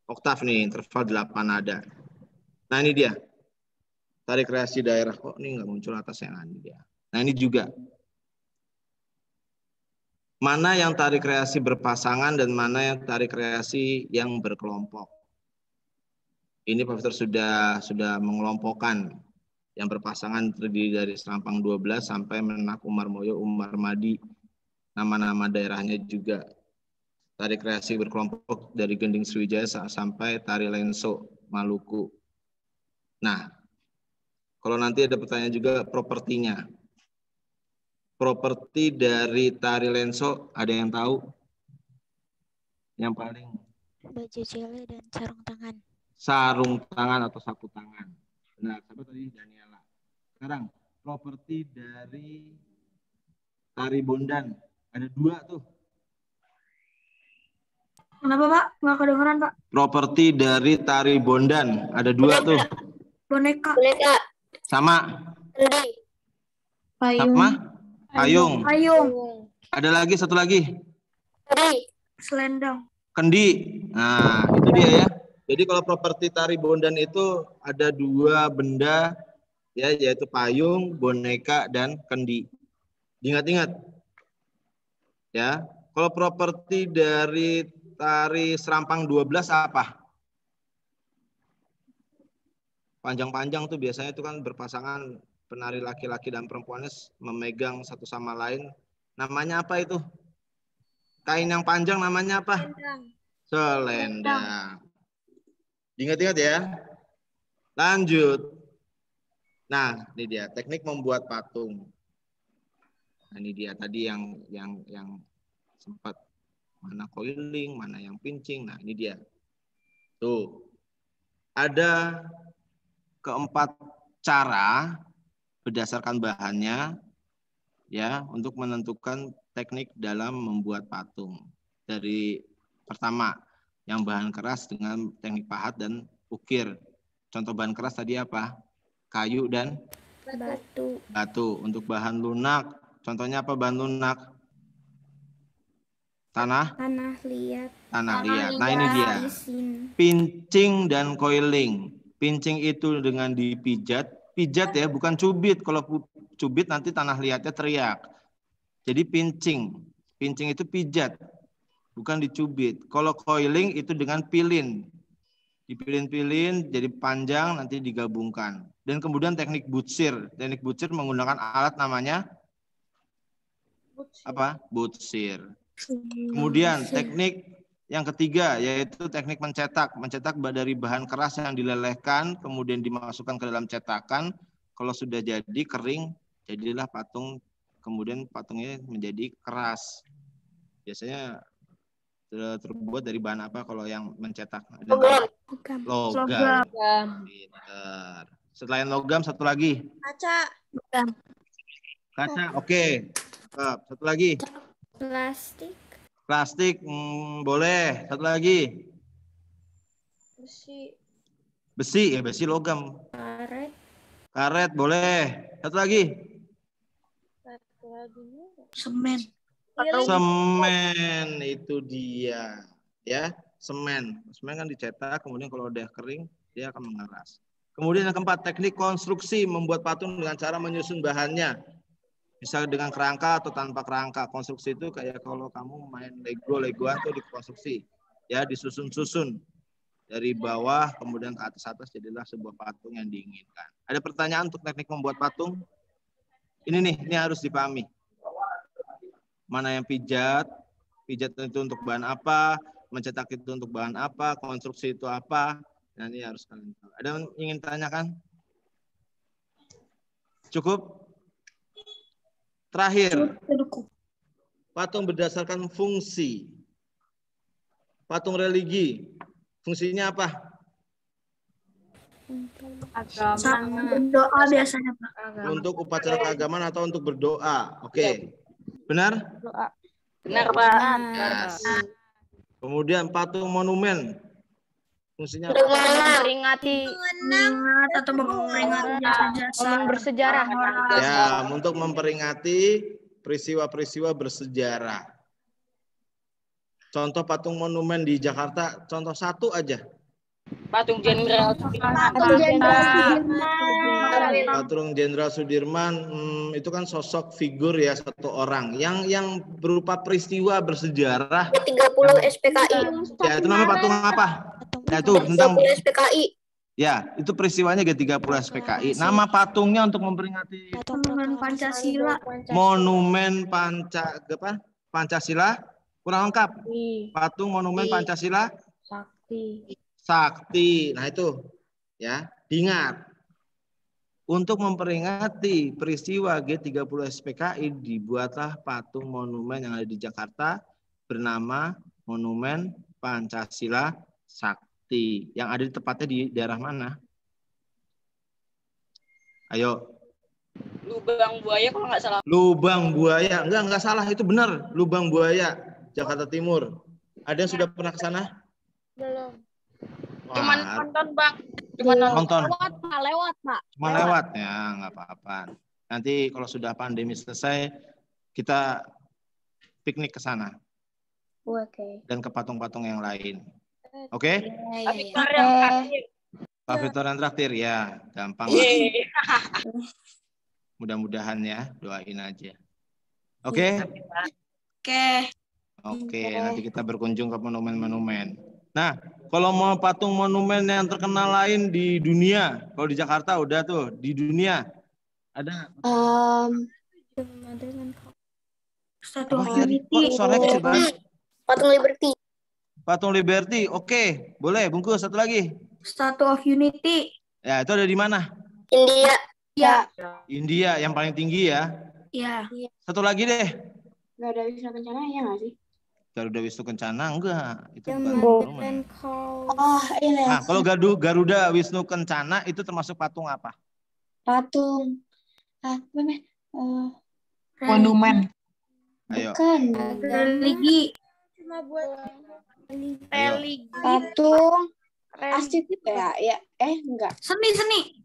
Oktav nih, interval 8 nada. Nah, ini dia. Tarik kreasi daerah. Kok ini nggak muncul atasnya? Nah, ini dia. Nah, ini juga. Mana yang tarik kreasi berpasangan dan mana yang tarik kreasi yang berkelompok. Ini Pak Victor sudah mengelompokkan. Yang berpasangan terdiri dari Serampang 12 sampai Menak, Umar Moyo, Umar Madi. Nama-nama daerahnya juga. Tarik kreasi berkelompok dari Gending Sriwijaya sampai Tari Lenso, Maluku. Nah, kalau nanti ada pertanyaan juga propertinya. Properti dari Tari Lenso, ada yang tahu? Yang paling? Baju jele dan sarung tangan. Sarung tangan atau sapu tangan. Benar, siapa tadi? Daniela. Sekarang, properti dari Tari Bondan. Ada 2 tuh. Kenapa, Pak? Nggak kedengeran, Pak. Properti dari Tari Bondan. Ada 2 tuh. Boneka. Sama. Payung. Sama? Payung. Ada lagi, satu lagi. Selendang. Kendi. Nah, itu dia ya. Jadi kalau properti Tari Bondan itu ada 2 benda ya, yaitu payung, boneka, dan kendi. Ingat-ingat. Ya. Kalau properti dari tari serampang 12 apa? Panjang-panjang tuh biasanya itu kan berpasangan penari laki-laki dan perempuannya memegang satu sama lain. Namanya apa itu? Kain yang panjang namanya apa? Selendang. Ingat-ingat ya. Lanjut. Nah, ini dia teknik membuat patung. Nah, ini dia tadi yang sempat mana coiling, mana yang pincing. Nah, ini dia. Tuh. Ada keempat cara berdasarkan bahannya ya untuk menentukan teknik dalam membuat patung. Dari pertama, yang bahan keras dengan teknik pahat dan ukir. Contoh bahan keras tadi apa? Kayu dan Batu. batu. Untuk bahan lunak, contohnya apa bahan lunak? Tanah? Tanah liat. Tanah liat. Nah ini dia. Pincing dan coiling. Pincing itu dengan dipijat. Pijat ya, bukan cubit. Kalau cubit nanti tanah liatnya teriak. Jadi pincing. Pincing itu pijat. Bukan dicubit. Kalau coiling itu dengan pilin. Dipilin-pilin jadi panjang nanti digabungkan. Dan kemudian teknik butsir. Teknik butsir menggunakan alat namanya apa? Butsir. Kemudian teknik yang ketiga yaitu teknik mencetak. Mencetak dari bahan keras yang dilelehkan kemudian dimasukkan ke dalam cetakan. Kalau sudah jadi kering, jadilah patung. Kemudian patungnya menjadi keras. Biasanya terbuat dari bahan apa kalau yang mencetak? Logam. Pinter. Selain logam satu lagi. Kaca. Kaca. Oke. Satu lagi. Plastik. Plastik boleh. Satu lagi. Besi ya, besi logam. Karet. Karet boleh. Satu lagi. Semen. Semen itu dia ya, semen kan dicetak kemudian kalau udah kering dia akan mengeras. Kemudian yang keempat teknik konstruksi, membuat patung dengan cara menyusun bahannya bisa dengan kerangka atau tanpa kerangka. Konstruksi itu kayak kalau kamu main legoan tuh dikonstruksi ya, disusun-susun dari bawah kemudian ke atas jadilah sebuah patung yang diinginkan. Ada pertanyaan untuk teknik membuat patung? Ini harus dipahami. Mana yang pijat itu untuk bahan apa, mencetak itu untuk bahan apa, konstruksi itu apa, nah ini harus kalian tahu. Ada yang ingin tanyakan? Cukup? Terakhir, patung berdasarkan fungsi. Patung religi, fungsinya apa? Agama. Berdoa biasanya, Pak. Untuk upacara keagamaan atau untuk berdoa. Oke. Benar? Benar, Pak. Yes. Kemudian patung monumen. Fungsinya apa? Memperingati atau memperingati jasa-jasa bersejarah. Ya, untuk memperingati peristiwa-peristiwa bersejarah. Contoh patung monumen di Jakarta, contoh satu aja. Patung Jenderal Sudirman. Patung Jenderal Sudirman itu kan sosok figur ya, satu orang yang berupa peristiwa bersejarah. 30 SPKI. Ya, itu namanya patung apa? Ya, itu tentang SPKI. ya, itu peristiwanya G30 SPKI. Nama patungnya untuk memperingati Monumen Pancasila. Monumen Pancasila kurang lengkap. Patung Monumen Pancasila Sakti. Nah itu ya, diingat. Untuk memperingati peristiwa G30 SPKI dibuatlah patung monumen yang ada di Jakarta bernama Monumen Pancasila Sakti. Yang ada di tepatnya di daerah mana? Ayo. Lubang Buaya kalau nggak salah. Lubang Buaya. Enggak salah, itu benar. Lubang Buaya, Jakarta Timur. Ada yang sudah pernah ke sana? Belum. Cuman nonton, Bang. Nonton. Lewat, Pak. Cuma lewat ya, nggak apa-apa. Nanti kalau sudah pandemi selesai, kita piknik ke sana. Oke. Dan ke patung-patung yang lain. Oke? Pak Victor yang traktir ya, gampang. Mudah-mudahan ya, doain aja. Oke? Oke, nanti kita berkunjung ke monumen-monumen. Nah, kalau mau patung monumen yang terkenal lain di dunia, kalau di Jakarta udah tuh, di dunia ada. Statue of Kok Unity. suaranya kecil banget? Patung Liberty. Patung Liberty, oke, boleh. Bungkus satu lagi. Statue of Unity. Ya, itu ada di mana? India. Ya. India, yang paling tinggi ya. Iya. Satu lagi deh. Garuda Wisnu Kencana ya nggak sih? Garuda Wisnu Kencana enggak, itu bukan monumen. Oh ini. Nah, kalau Garuda Wisnu Kencana itu termasuk patung apa? Patung. Monumen. Ayo. Bukan. Religi. Cuma buat religi. Patung. Arsitek ya? Enggak. Seni.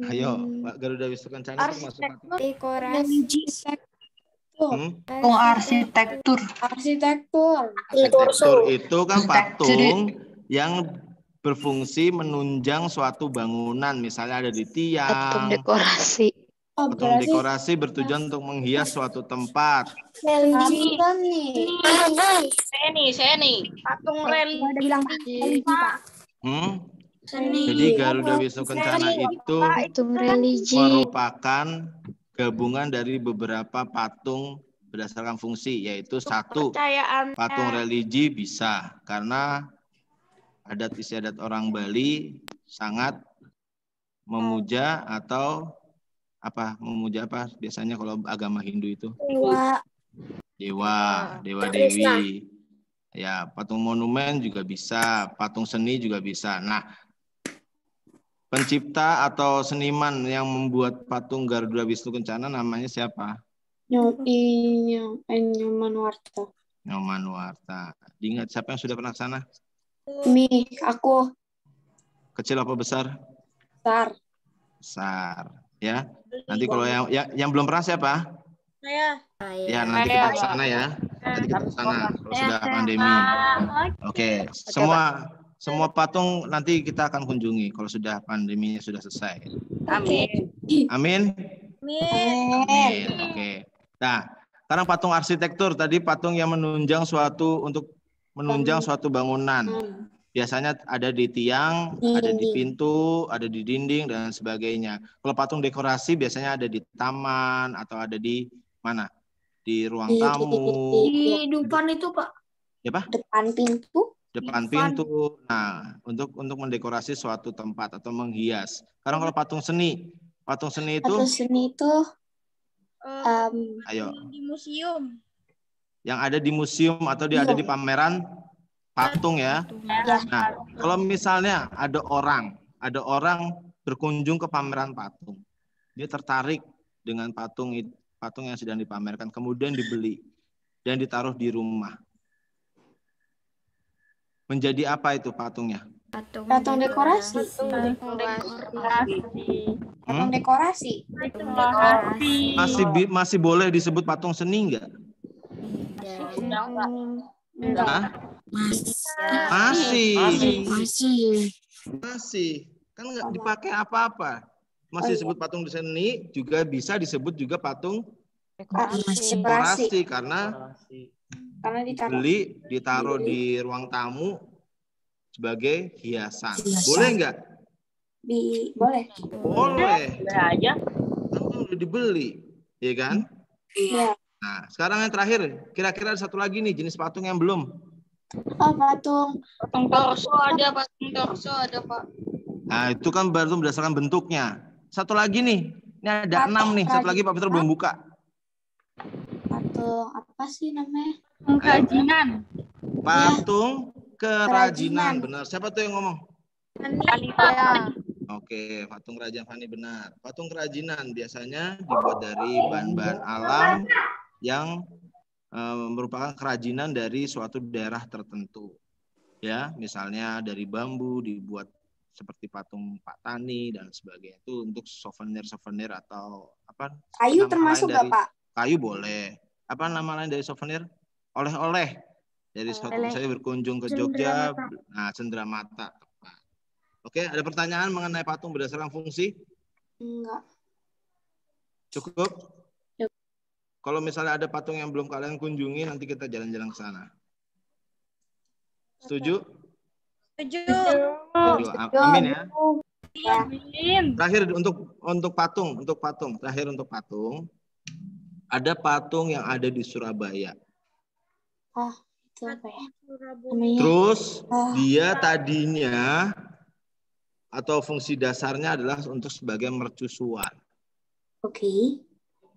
Ayo, Pak Garuda Wisnu Kencana itu masuk patung. Religi. Patung arsitektur. Arsitektur itu kan patung yang berfungsi menunjang suatu bangunan, misalnya ada di tiang. Patung dekorasi. Patung dekorasi bertujuan untuk menghias suatu tempat. Religi. Seni. Patung religi. Jadi Garuda Wisnu Kencana itu merupakan gabungan dari beberapa patung berdasarkan fungsi, yaitu satu, patung religi bisa karena adat istiadat orang Bali sangat memuja atau memuja biasanya kalau agama Hindu itu dewa dewi. Ya, patung monumen juga bisa, patung seni juga bisa. Nah, pencipta atau seniman yang membuat patung Garuda Wisnu Kencana namanya siapa? Nyoman Warta. Nyoman Warta. Diingat siapa yang sudah pernah ke sana? Aku. Kecil apa besar? Besar. Ya. Nanti kalau yang belum pernah siapa? Saya. Ya, nanti kita ke sana ya. Nanti kita ke sana kalau sudah pandemi. Oke, semua patung nanti kita akan kunjungi kalau sudah pandeminya sudah selesai. Amin. Oke. Nah, sekarang patung arsitektur tadi patung yang menunjang suatu bangunan. Biasanya ada di tiang, ada di pintu, ada di dinding dan sebagainya. Kalau patung dekorasi biasanya ada di taman atau ada di mana? Di ruang tamu. Di depan itu, Pak. Ya, Pak? Depan pintu. Nah, untuk mendekorasi suatu tempat atau menghias. Sekarang kalau patung seni itu ayo. Di museum. Yang ada di museum atau ada di pameran patung ya. Nah, kalau misalnya ada orang berkunjung ke pameran patung. Dia tertarik dengan patung yang sedang dipamerkan, kemudian dibeli dan ditaruh di rumah. Menjadi apa itu patungnya? Patung dekorasi. Patung dekorasi. Masih boleh disebut patung seni enggak? Masih. Kan nggak dipakai apa-apa. Masih disebut patung seni, juga bisa disebut juga patung dekorasi karena ditaruh di ruang tamu sebagai hiasan. Boleh nggak? Boleh. Boleh aja. Udah dibeli, ya kan? Iya. Nah, sekarang yang terakhir, kira-kira ada satu lagi nih jenis patung yang belum. Patung torso ada, patung torso ada, Pak. Nah, itu kan baru berdasarkan bentuknya. Satu lagi nih, ini ada 6 nih. Satu lagi Pak Peter belum buka. Patung apa sih namanya? Kerajinan. Patung kerajinan, benar. Siapa tuh yang ngomong? Anita. Oke, patung kerajaan Fani benar. Patung kerajinan biasanya dibuat dari bahan-bahan alam yang merupakan kerajinan dari suatu daerah tertentu. Ya, misalnya dari bambu dibuat seperti patung Pak Tani dan sebagainya. Itu untuk souvenir atau apa? Kayu termasuk nggak, Pak? Kayu boleh. Apa nama lain dari souvenir? Oleh-oleh. Dari suatu saya berkunjung ke Jogja, cenderamata. Oke, ada pertanyaan mengenai patung berdasarkan fungsi? Enggak. Cukup? Kalau misalnya ada patung yang belum kalian kunjungi, nanti kita jalan-jalan ke sana. Setuju? Setuju. Amin ya. Amin. Terakhir untuk patung, terakhir untuk patung. Ada patung yang ada di Surabaya. Itu apa ya? Terus dia tadinya atau fungsi dasarnya adalah untuk sebagai mercusuar. Oke.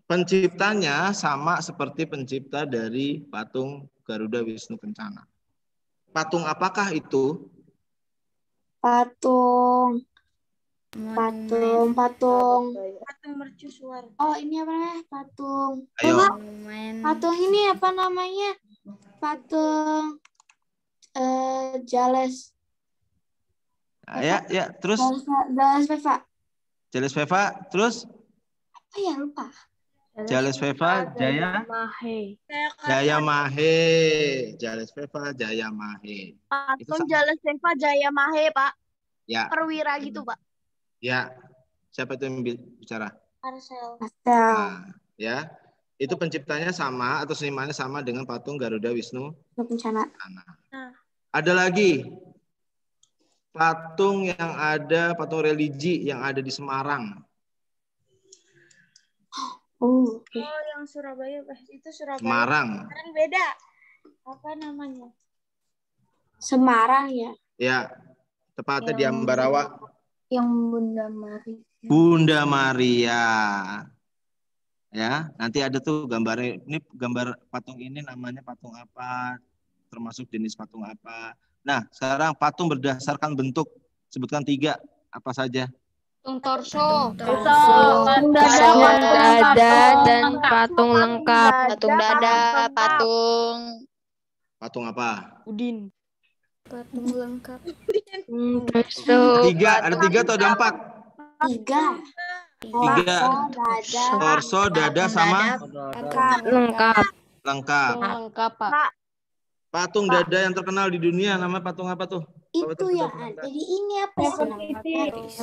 Penciptanya sama seperti pencipta dari patung Garuda Wisnu Kencana. Patung apakah itu? Patung mercusuar. Oh, ini apa namanya? Patung. Ayo. Patung ini apa namanya? Patung Jales. Ya, terus Jales Veva. Jales Veva, terus Apa ya, lupa. Jales Veva Jaya Mahe. Jales Veva Jaya Mahe. Patung Jales Veva Jaya Mahe, Pak. Ya. Perwira gitu, Pak. Ya. Siapa itu yang bicara? Marcel. Nah, ya. Itu penciptanya sama atau senimannya sama dengan patung Garuda Wisnu Kencana. Ada lagi patung patung religi yang ada di Semarang. Oh, yang Surabaya, itu Surabaya. Semarang. Sekarang beda. Apa namanya? Semarang ya. Ya, tepatnya di Ambarawa. Yang Bunda Maria. Bunda Maria. Ya, nanti ada tuh gambarnya. Ini gambar patung ini namanya patung apa? Termasuk jenis patung apa? Nah, sekarang patung berdasarkan bentuk. Sebutkan 3. Apa saja? Patung torso. Patung dada dan patung lengkap. Patung dada, Patung apa? Udin. Patung lengkap. Ada 3 atau ada 4? 3. Torso, dada, sama Lengkap. lengkap. Lengkap, Pak. Patung dada yang terkenal di dunia namanya patung apa tuh? Itu ya. Jadi ini apa ya?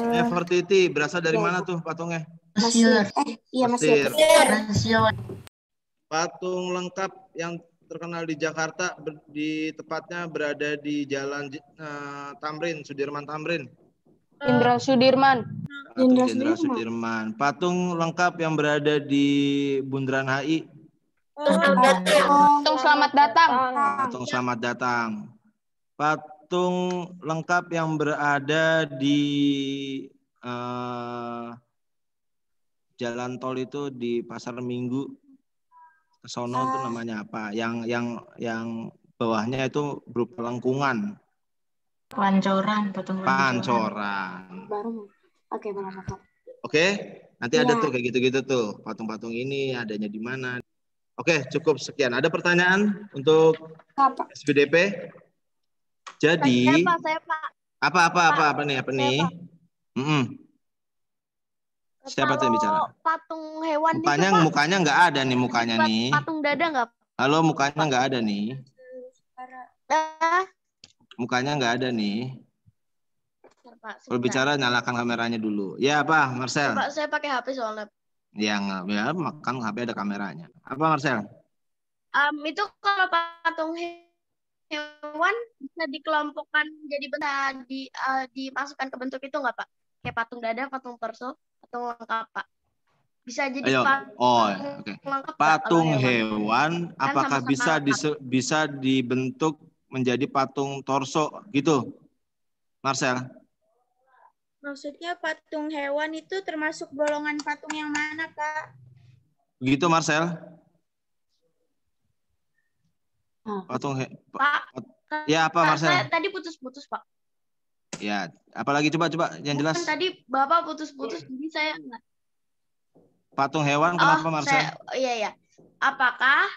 Nefertiti. Berasal dari mana tuh patungnya? Mesir. Iya, Mesir. Patung lengkap yang terkenal di Jakarta, tepatnya berada di Jalan Tamrin, Sudirman Tamrin. Jenderal Sudirman. Jenderal Sudirman. Patung lengkap yang berada di Bundaran HI. Patung Selamat Datang. Patung Selamat Datang. Patung lengkap yang berada di jalan tol itu di Pasar Minggu. Ke sono itu namanya apa? Yang bawahnya itu berupa lengkungan. Pancoran, patung Pancoran. Baru. Oke, benar. Oke, nanti ada tuh kayak gitu-gitu tuh. Patung-patung ini adanya di mana? Oke, cukup sekian. Ada pertanyaan untuk SPDP? Jadi apa nih? Siapa tuh yang bicara? Patung hewan Mukanya nggak ada nih nih. Patung dada nggak? Halo, mukanya nggak ada nih. Mukanya nggak ada nih. Kalau bicara nyalakan kameranya dulu. Ya apa, Marcel? Pak, saya pakai HP soalnya. Ya makan HP ada kameranya. Apa, Marcel? Itu kalau patung hewan bisa dikelompokkan jadi dimasukkan ke bentuk itu nggak, Pak? Kayak patung dada, patung torso, patung lengkap, Pak. Bisa jadi oke. Patung hewan apakah bisa dibentuk menjadi patung torso gitu, Marcel? Maksudnya patung hewan itu termasuk golongan patung yang mana, Kak? Begitu, Marcel? Patung ya apa, Marcel? Tadi putus-putus, Pak. Ya, apalagi coba yang jelas. Tadi Bapak putus-putus, jadi saya enggak. Patung hewan kenapa, Marcel? Iya. Apakah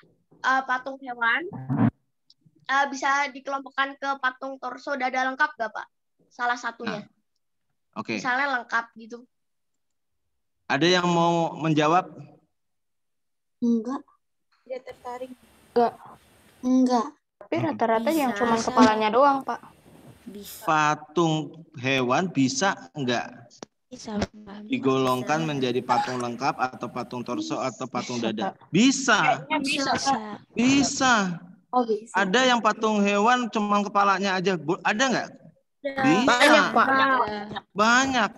patung hewan bisa dikelompokkan ke patung torso dada lengkap nggak, Pak? Salah satunya. Oke. Misalnya lengkap gitu. Ada yang mau menjawab? Enggak. Tidak tertarik. Enggak. Tapi rata-rata yang cuma kepalanya doang, Pak. Bisa. Patung hewan bisa enggak Bisa, Pak. Digolongkan menjadi patung lengkap atau patung torso atau patung dada? Bisa. Bisa. Bisa. Oh, bisa. Ada yang patung hewan cuma kepalanya aja. Ada nggak? Bisa. Banyak, Pak. Banyak.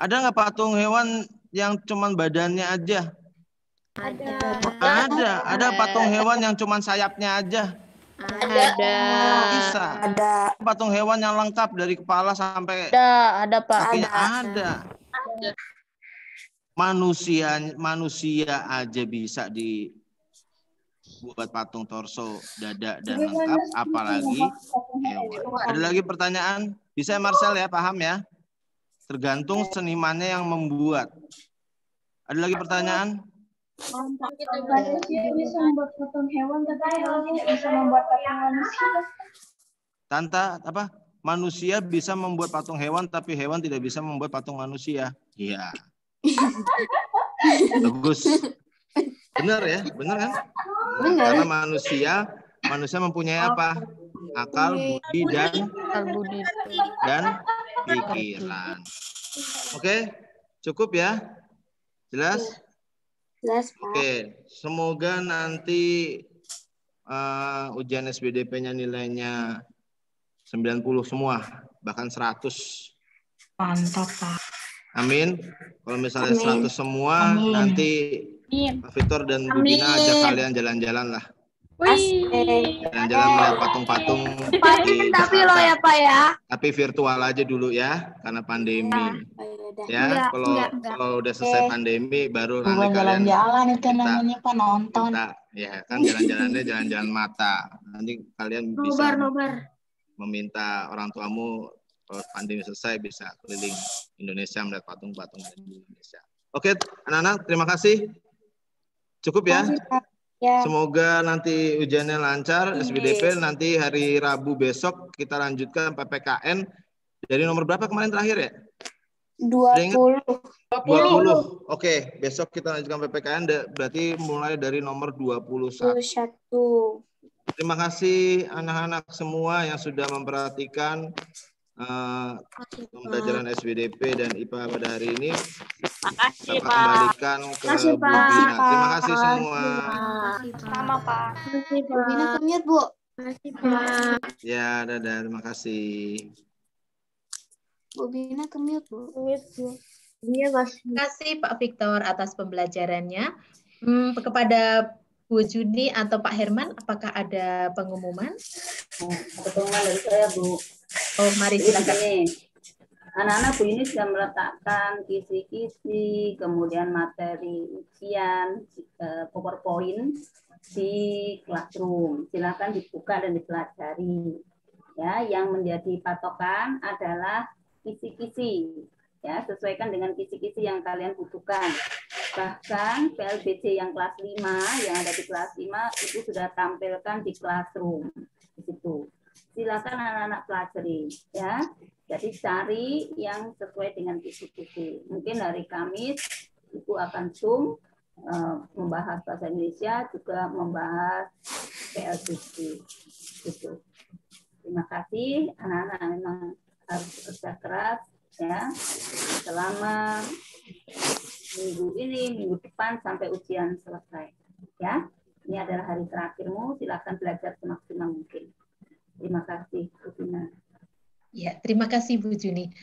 Ada nggak patung hewan yang cuma badannya aja? Ada patung hewan yang cuma sayapnya aja. Ada. Bisa. Ada. Patung hewan yang lengkap dari kepala sampai Ada, Pak. kakinya ada. Manusia aja bisa dibuat patung torso, dada dan lengkap, apalagi hewan. Ada lagi pertanyaan? Bisa Marcel ya, paham ya? Tergantung senimannya yang membuat. Ada lagi pertanyaan? Manusia bisa membuat patung hewan, tapi hewan tidak bisa membuat patung manusia. Tanta apa? Manusia bisa membuat patung hewan, tapi hewan tidak bisa membuat patung manusia. Iya. Bagus. Benar ya? Benar kan? Benar. Karena manusia mempunyai apa? Akal, budi dan pikiran. Oke, cukup ya? Jelas? Jelas, Pak. Oke, semoga nanti ujian SBDP-nya nilainya 90 semua, bahkan 100. Mantap, Pak. Amin. Kalau misalnya 100 semua, Amin. nanti Pak Victor dan Bu Bina ajak kalian jalan-jalan lah. Jalan-jalan melihat patung-patung. Tapi lo ya, Pak ya. Tapi virtual aja dulu ya, karena pandemi. Ya, kalau udah selesai pandemi, baru nanti Bukan kalian jalan-jalan itu namanya, Pak, nonton. Ya kan jalan-jalannya jalan-jalan mata. Nanti kalian bisa meminta orang tuamu kalau pandemi selesai bisa keliling Indonesia melihat patung-patung di Indonesia. Oke, anak-anak, terima kasih. Cukup ya. Semoga nanti ujiannya lancar, SBDP nanti hari Rabu besok kita lanjutkan PPKN. Dari nomor berapa kemarin terakhir ya? 20. Oke, besok kita lanjutkan PPKN berarti mulai dari nomor 21. Terima kasih anak-anak semua yang sudah memperhatikan pembelajaran SBDP dan IPA pada hari ini. Kita kembalikan ke Bu Bina. Terima kasih semua. Sama, Pak. Bu Bina kemit, Bu. Makasih, Pak. Ya, dadah. Terima kasih. Bu Bina kemit, Bu. Iya, Mas. Terima kasih Pak Victor atas pembelajarannya. Kepada Bu Juni atau Pak Herman, apakah ada pengumuman? Pengumuman dari saya, Bu. Oh, mari silakan. Anak-anak Bu ini sudah meletakkan kisi-kisi, kemudian materi ujian, PowerPoint di Classroom. Silakan dibuka dan dipelajari. Ya, yang menjadi patokan adalah kisi-kisi. Ya, sesuaikan dengan kisi-kisi yang kalian butuhkan. Bahkan PLBC yang kelas 5, yang ada di kelas 5 itu sudah tampilkan di Classroom. Di situ. Silakan anak-anak pelajari, ya. Jadi cari yang sesuai dengan kisi-kisi. Mungkin hari Kamis Ibu akan Zoom membahas bahasa Indonesia, juga membahas PLBC. Gitu. Terima kasih, anak-anak memang harus bekerja keras, ya, selama minggu ini, minggu depan sampai ujian selesai. Ya, ini adalah hari terakhirmu. Silakan belajar semaksimal mungkin. Terima kasih, Bu Bina. Ya, terima kasih Bu Juni.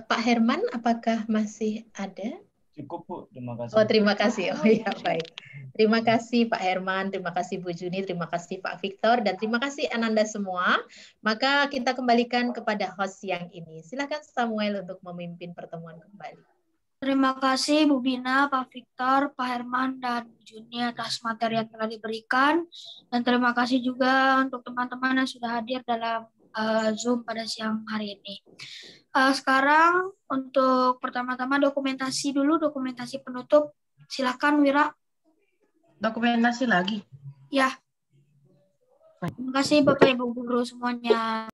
Pak Herman, apakah masih ada? Cukup, Bu. Terima kasih. Oh, terima kasih. Oh ya, baik. Terima kasih Pak Herman, terima kasih Bu Juni, terima kasih Pak Victor, dan terima kasih Ananda semua. Maka kita kembalikan kepada host yang ini. Silakan Samuel untuk memimpin pertemuan kembali. Terima kasih Bu Bina, Pak Victor, Pak Herman, dan Bu Juni atas materi yang telah diberikan. Dan terima kasih juga untuk teman-teman yang sudah hadir dalam Zoom pada siang hari ini. Sekarang untuk pertama-tama dokumentasi dulu, dokumentasi penutup. Silakan Wira. Dokumentasi lagi? Ya. Terima kasih Bapak Ibu Guru semuanya.